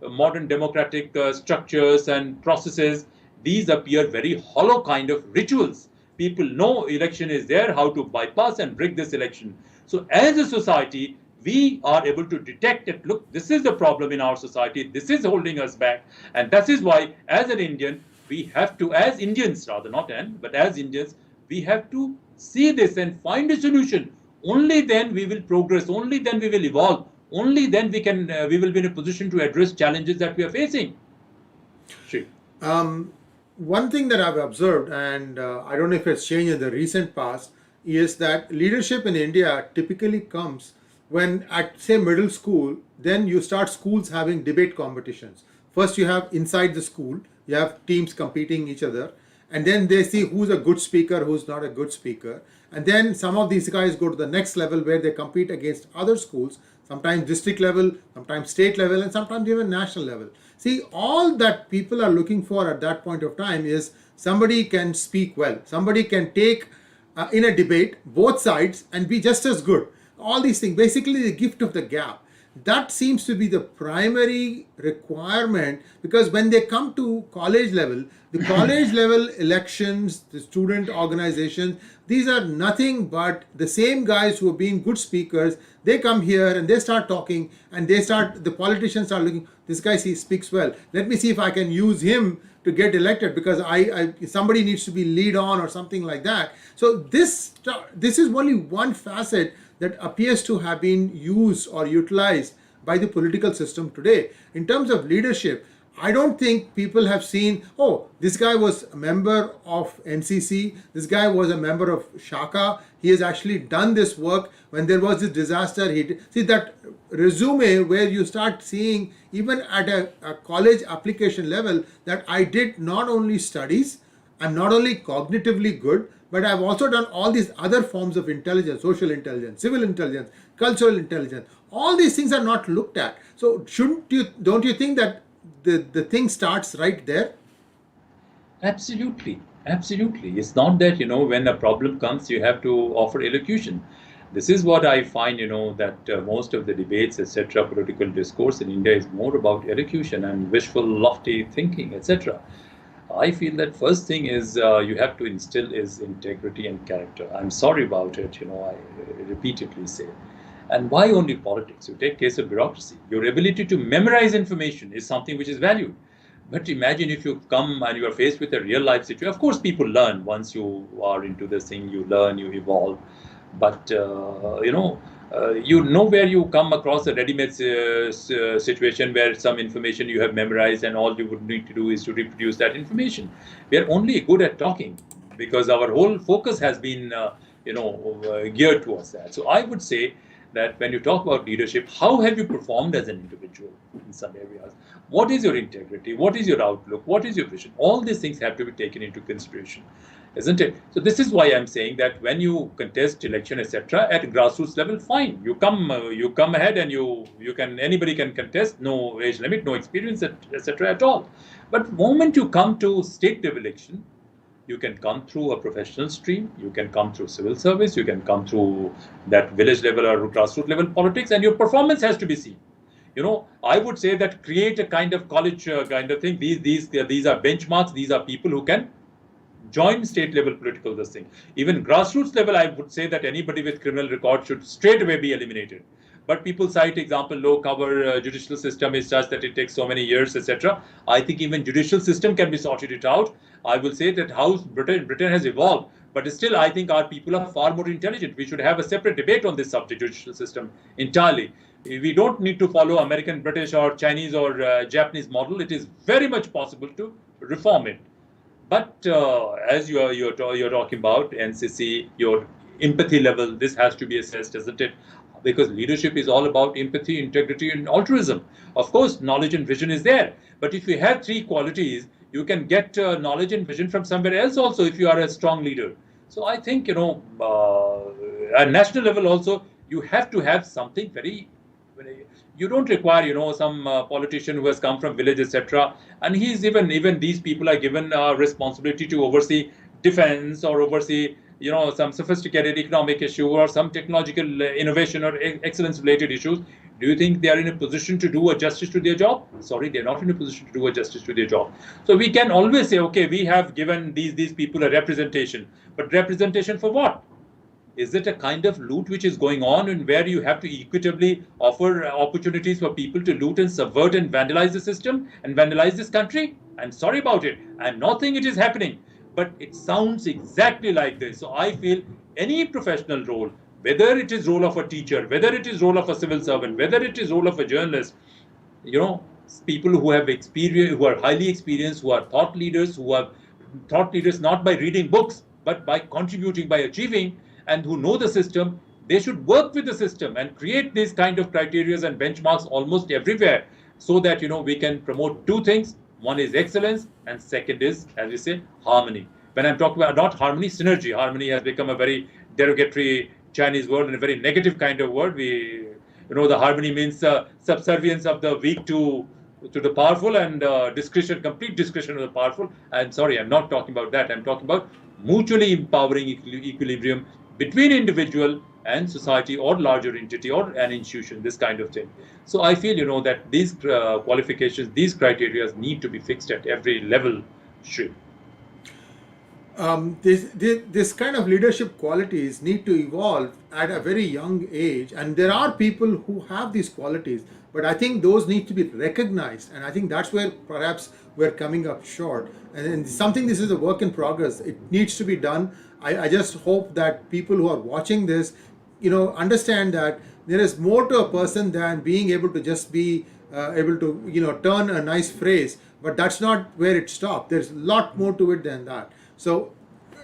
modern democratic structures and processes, these appear very hollow kind of rituals. People know election is there, how to bypass and rig this election. So as a society, we are able to detect that, look, this is the problem in our society, this is holding us back. And that is why, as an Indian, we have to, as Indians rather, not but as Indians, we have to see this and find a solution. Only then we will progress, only then we will evolve, only then we will be in a position to address challenges that we are facing. Sure. One thing that I've observed, and I don't know if it's changed in the recent past, is that leadership in India typically comes when at say middle school, then you start schools having debate competitions. First you have inside the school, you have teams competing each other, and then they see who's a good speaker, who's not a good speaker. And then some of these guys go to the next level where they compete against other schools, sometimes district level, sometimes state level, and sometimes even national level. See, all that people are looking for at that point of time is somebody can speak well, somebody can take in a debate both sides and be just as good. All these things, basically the gift of the gab. That seems to be the primary requirement, because when they come to college level, the college level elections, the student organizations, these are nothing but the same guys who are being good speakers. They come here and they start talking, and the politicians are looking, this guy speaks well, let me see if I can use him to get elected because somebody needs to be lead on or something like that. So this is only one facet that appears to have been used or utilized by the political system today. In terms of leadership, I don't think people have seen, oh, this guy was a member of NCC, this guy was a member of Shaka, he has actually done this work. When there was this disaster, see that resume where you start seeing, even at a college application level, that I did not only studies, I'm not only cognitively good, but I've also done all these other forms of intelligence, social intelligence, civil intelligence, cultural intelligence. All these things are not looked at. So don't you think that the thing starts right there? Absolutely. Absolutely. It's not that, when a problem comes, you have to offer elocution. This is what I find, that most of the debates, etc., political discourse in India is more about elocution and wishful, lofty thinking, etc. I feel that first thing is you have to instill is integrity and character. I'm sorry about it, I repeatedly say. And why only politics? You take case of bureaucracy. Your ability to memorize information is something which is valued. But imagine if you come and you are faced with a real life situation. Of course, people learn once you are into this thing. You learn, you evolve. But where you come across a ready-made situation where some information you have memorized and all you would need to do is to reproduce that information. We are only good at talking because our whole focus has been geared towards that. So I would say that when you talk about leadership, how have you performed as an individual in some areas? What is your integrity? What is your outlook? What is your vision? All these things have to be taken into consideration, isn't it? So this is why I'm saying that when you contest election, etc., at grassroots level, fine. You come ahead and anybody can contest, no age limit, no experience, etc. at all. But moment you come to state level election, you can come through a professional stream, you can come through civil service, you can come through that village level or grassroots level politics, and your performance has to be seen. I would say that create a kind of college kind of thing. These are benchmarks. These are people who can join state level political this thing. Even grassroots level, I would say that anybody with criminal record should straight away be eliminated. But people cite example, low cover judicial system is such that it takes so many years, etc. I think even judicial system can be sorted it out. I will say that how Britain has evolved, but still I think our people are far more intelligent. We should have a separate debate on this subject, judicial system entirely. We don't need to follow American, British or Chinese or Japanese model. It is very much possible to reform it. But as you're talking about NCC, your empathy level, this has to be assessed, isn't it? Because leadership is all about empathy, integrity, and altruism. Of course, knowledge and vision is there. But if you have three qualities, you can get knowledge and vision from somewhere else also if you are a strong leader. So I think, at national level also, you have to have something you don't require, some politician who has come from village, etc. And even these people are given responsibility to oversee defense or oversee, some sophisticated economic issue or some technological innovation or excellence related issues. Do you think they are in a position to do a justice to their job? Sorry, they're not in a position to do a justice to their job. So we can always say, okay, we have given these people a representation, but representation for what? Is it a kind of loot which is going on and where you have to equitably offer opportunities for people to loot and subvert and vandalize the system and vandalize this country? I'm sorry about it. I'm not saying it is happening, but it sounds exactly like this. So I feel any professional role, whether it is role of a teacher, whether it is role of a civil servant, whether it is role of a journalist, people who have experience, who are highly experienced, who are thought leaders not by reading books, but by contributing, by achieving, and who know the system, they should work with the system and create these kind of criteria and benchmarks almost everywhere so that, we can promote two things. One is excellence and second is, as we say, harmony. When I'm talking about not harmony, synergy. Harmony has become a very derogatory Chinese word and a very negative kind of word. The harmony means subservience of the weak to the powerful and complete discretion of the powerful. I'm sorry, I'm not talking about that. I'm talking about mutually empowering equilibrium between individual and society or larger entity or an institution, this kind of thing. So I feel, that these qualifications, these criteria need to be fixed at every level. This kind of leadership qualities need to evolve at a very young age, and there are people who have these qualities, but I think those need to be recognized, and I think that's where perhaps we're coming up short, and this is a work in progress. It needs to be done. I just hope that people who are watching this, understand that there is more to a person than being able to just be able to, turn a nice phrase, but that's not where it stops. There's a lot more to it than that. So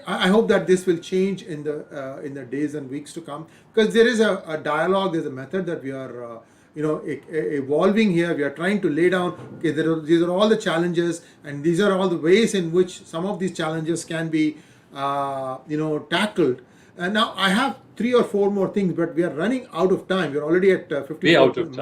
I hope that this will change in the days and weeks to come, because there is a dialogue, there's a method that we are evolving here. We are trying to lay down, okay, these are all the challenges, and these are all the ways in which some of these challenges can be tackled. And now I have 3 or 4 more things, but we are running out of time. We're already at 54 minutes,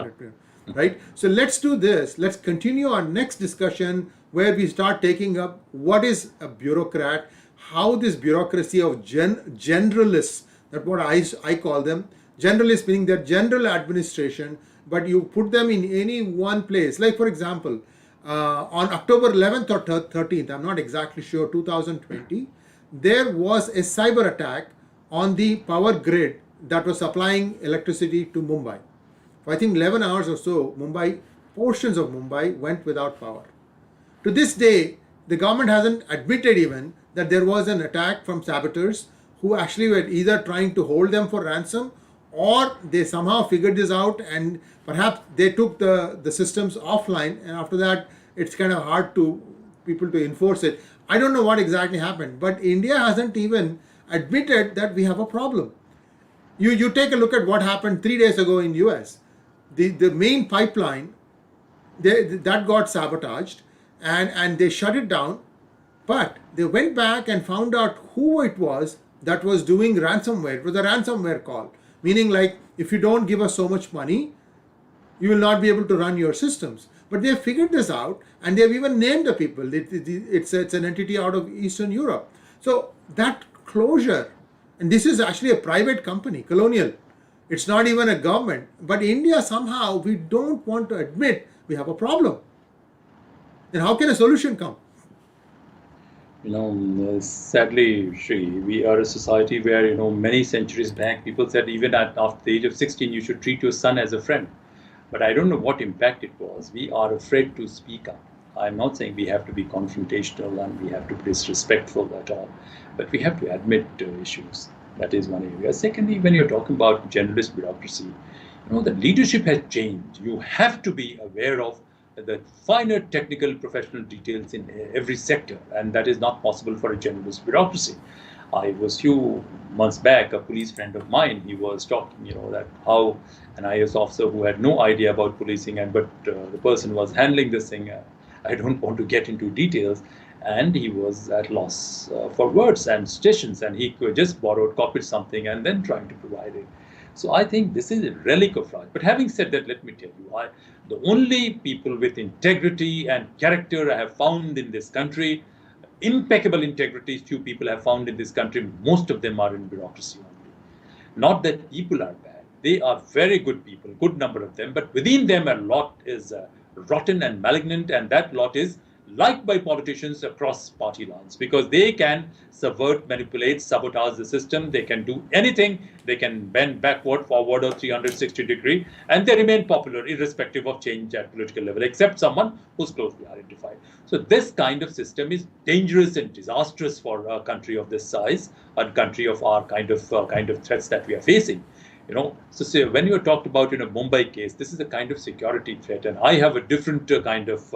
right? So let's do this. Let's continue our next discussion where we start taking up what is a bureaucrat, how this bureaucracy of generalists That's what I call them. Generally speaking, they're general administration, but you put them in any one place. Like, for example, on October 11th or 13th, I'm not exactly sure, 2020, there was a cyber attack on the power grid that was supplying electricity to Mumbai. For I think 11 hours or so, portions of Mumbai went without power. To this day, the government hasn't admitted even that there was an attack from saboteurs who actually were either trying to hold them for ransom, or they somehow figured this out and perhaps they took the systems offline, and after that it's kind of hard to people to enforce it. I don't know what exactly happened, but India hasn't even admitted that we have a problem. You take a look at what happened 3 days ago in US. The main pipeline that got sabotaged, and they shut it down, but they went back and found out who it was that was doing ransomware. It was a ransomware call, meaning like, if you don't give us so much money, you will not be able to run your systems. But they figured this out, and they've even named the people. It's an entity out of Eastern Europe. So that closure, and this is actually a private company, Colonial. It's not even a government. But India, somehow, we don't want to admit we have a problem. Then how can a solution come? Sadly, Shri, we are a society where, many centuries back, people said even after the age of 16, you should treat your son as a friend. But I don't know what impact it was. We are afraid to speak up. I'm not saying we have to be confrontational and we have to be disrespectful at all, but we have to admit issues. That is one area. Secondly, when you're talking about generalist bureaucracy, the leadership has changed. You have to be aware of the finer technical professional details in every sector, and that is not possible for a generalist bureaucracy. I was few months back, a police friend of mine, he was talking, that how an IAS officer who had no idea about policing, but the person was handling this thing. I don't want to get into details, and he was at loss for words and stations, and he could just copied something and then trying to provide it. So I think this is a relic of life. But having said that, let me tell you, the only people with integrity and character I have found in this country, impeccable integrity, few people have found in this country, most of them are in bureaucracy only. Not that people are bad. They are very good people, good number of them, but within them a lot is rotten and malignant, and that lot is liked by politicians across party lines, because they can subvert, manipulate, sabotage the system. They can do anything. They can bend backward, forward, or 360 degree, and they remain popular irrespective of change at political level, except someone who's closely identified. So this kind of system is dangerous and disastrous for a country of this size, a country of our kind of threats that we are facing. So say when you talked about Mumbai case, this is a kind of security threat, and I have a different kind of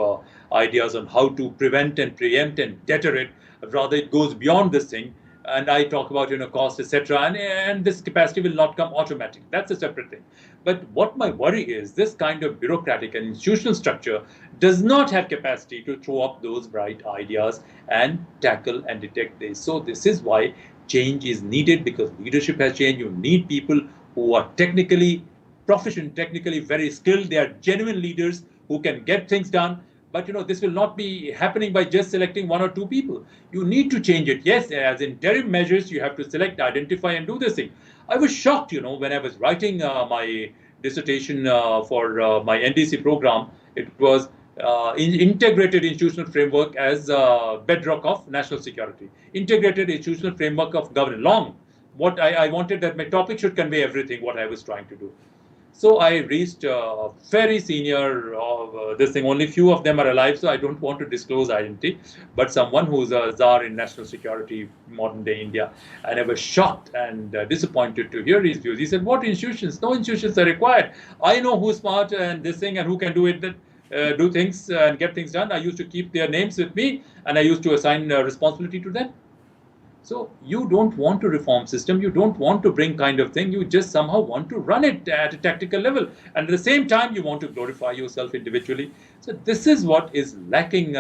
ideas on how to prevent and preempt and deter it. Rather, it goes beyond this thing, and I talk about cost, etc. And this capacity will not come automatic. That's a separate thing. But what my worry is, this kind of bureaucratic and institutional structure does not have capacity to throw up those bright ideas and tackle and detect this. So this is why change is needed, because leadership has changed. You need people who are technically proficient, technically very skilled. They are genuine leaders who can get things done. But this will not be happening by just selecting one or two people. You need to change it. Yes, as interim measures, you have to select, identify, and do this thing. I was shocked, when I was writing my dissertation for my NDC program. It was integrated institutional framework as bedrock of national security. Integrated institutional framework of governance. Long. What I wanted that my topic should convey everything, what I was trying to do. So I reached a very senior this thing. Only few of them are alive, so I don't want to disclose identity. But someone who's a czar in national security, modern day India. And I was shocked and disappointed to hear his views. He said, what institutions? No institutions are required. I know who's smart and this thing and who can do it. Do things and get things done. I used to keep their names with me, and I used to assign responsibility to them. So you don't want to reform system, you don't want to bring kind of thing, you just somehow want to run it at a tactical level. And at the same time, you want to glorify yourself individually. So this is what is lacking,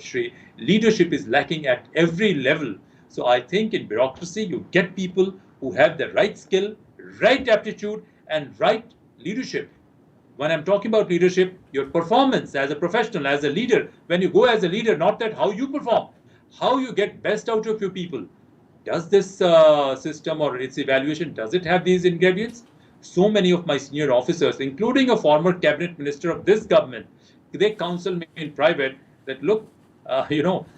Shri. Leadership is lacking at every level. So I think in bureaucracy, you get people who have the right skill, right aptitude, and right leadership. When I'm talking about leadership, your performance as a professional, as a leader, when you go as a leader, not that how you perform, how you get best out of your people. does this system or its evaluation, does it have these ingredients? So many of my senior officers, including a former cabinet minister of this government, they counsel me in private that, look,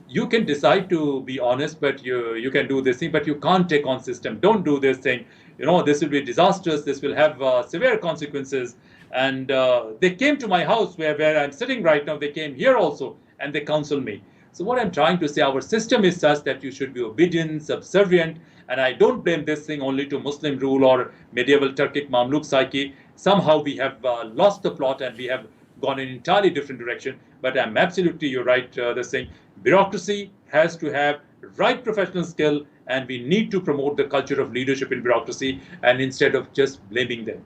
you can decide to be honest, but you can do this thing, but you can't take on system. Don't do this thing. This will be disastrous. This will have severe consequences. And they came to my house where I'm sitting right now. They came here also, and they counsel me. So what I'm trying to say, our system is such that you should be obedient, subservient, and I don't blame this thing only to Muslim rule or medieval Turkic Mamluk psyche. Somehow we have lost the plot and we have gone in an entirely different direction. But I'm absolutely, you're right, this thing. Bureaucracy has to have right professional skill, and we need to promote the culture of leadership in bureaucracy, and instead of just blaming them.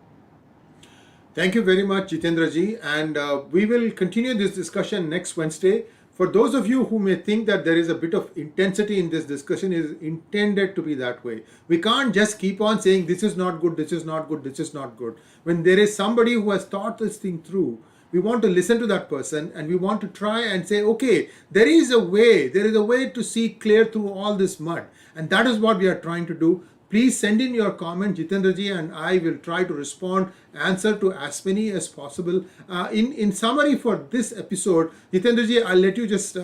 Thank you very much, Jitendra ji. And we will continue this discussion next Wednesday. For those of you who may think that there is a bit of intensity in this discussion, is intended to be that way. We can't just keep on saying this is not good, this is not good, this is not good. When there is somebody who has thought this thing through, we want to listen to that person and we want to try and say, okay, there is a way to see clear through all this mud. And that is what we are trying to do. Please send in your comment, Jitendra ji, and I will try to respond, answer to as many as possible. In summary for this episode, Jitendra ji, I'll let you just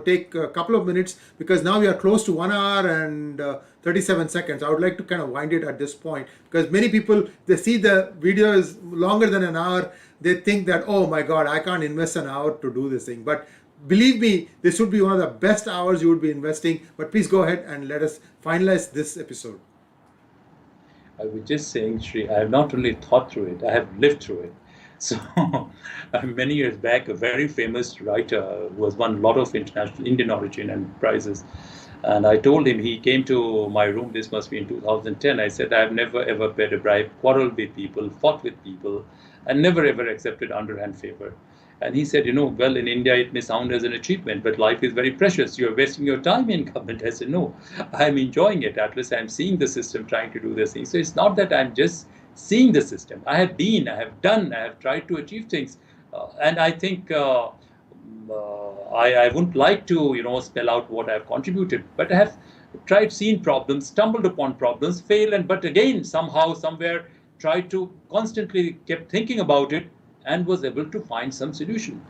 take a couple of minutes, because now we are close to 1 hour and 37 seconds. I would like to kind of wind it at this point, because many people, they see the video is longer than an hour, they think that, oh my God, I can't invest an hour to do this thing. But believe me, this would be one of the best hours you would be investing. But please go ahead and let us finalize this episode. I was just saying, Sri, I have not only thought through it, I have lived through it. So many years back, a very famous writer who has won a lot of international Indian origin and prizes. And I told him, he came to my room, this must be in 2010. I said, I have never ever paid a bribe, quarreled with people, fought with people, and never ever accepted underhand favor. And he said, well, in India, it may sound as an achievement, but life is very precious. You're wasting your time in government. I said, no, I'm enjoying it. At least I'm seeing the system trying to do this thing. So it's not that I'm just seeing the system. I have been, I have done, I have tried to achieve things. And I think I wouldn't like to, spell out what I've contributed, but I have tried, seen problems, stumbled upon problems, but again, somehow, somewhere, tried to constantly kept thinking about it, and was able to find some solution.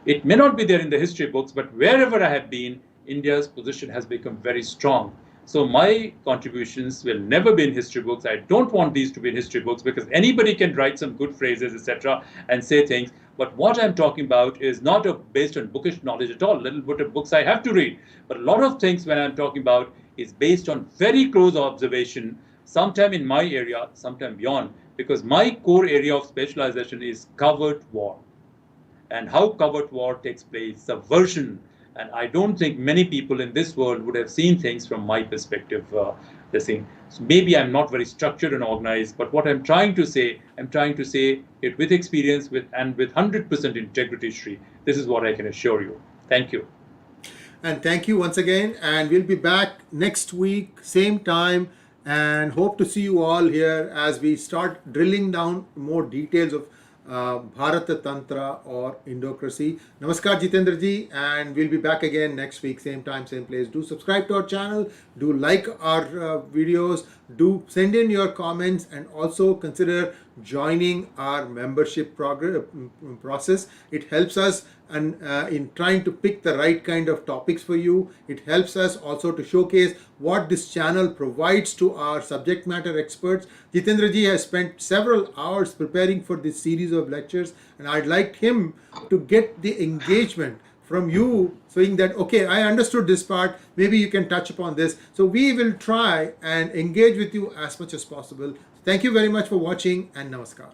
It may not be there in the history books, but wherever I have been, India's position has become very strong. So my contributions will never be in history books. I don't want these to be in history books, because anybody can write some good phrases, etc., and say things. But what I'm talking about is not based on bookish knowledge at all. Little bit of books I have to read. But a lot of things when I'm talking about is based on very close observation, sometime in my area, sometime beyond. Because my core area of specialization is covert war, and how covert war takes place, subversion. And I don't think many people in this world would have seen things from my perspective. So maybe I'm not very structured and organized, but what I'm trying to say it with experience, and with 100% integrity, Sri. This is what I can assure you. Thank you. And thank you once again. And we'll be back next week, same time. And hope to see you all here as we start drilling down more details of Bharata Tantra or Indocracy. Namaskar, Jitendra ji, and we'll be back again next week, same time, same place. Do subscribe to our channel, do like our videos, do send in your comments, and also consider joining our membership process. It helps us in trying to pick the right kind of topics for you. It helps us also to showcase what this channel provides to our subject matter experts. Jitendra ji has spent several hours preparing for this series of lectures, and I'd like him to get the engagement from you, saying that, okay, I understood this part, maybe you can touch upon this. So we will try and engage with you as much as possible. Thank you very much for watching, and namaskar.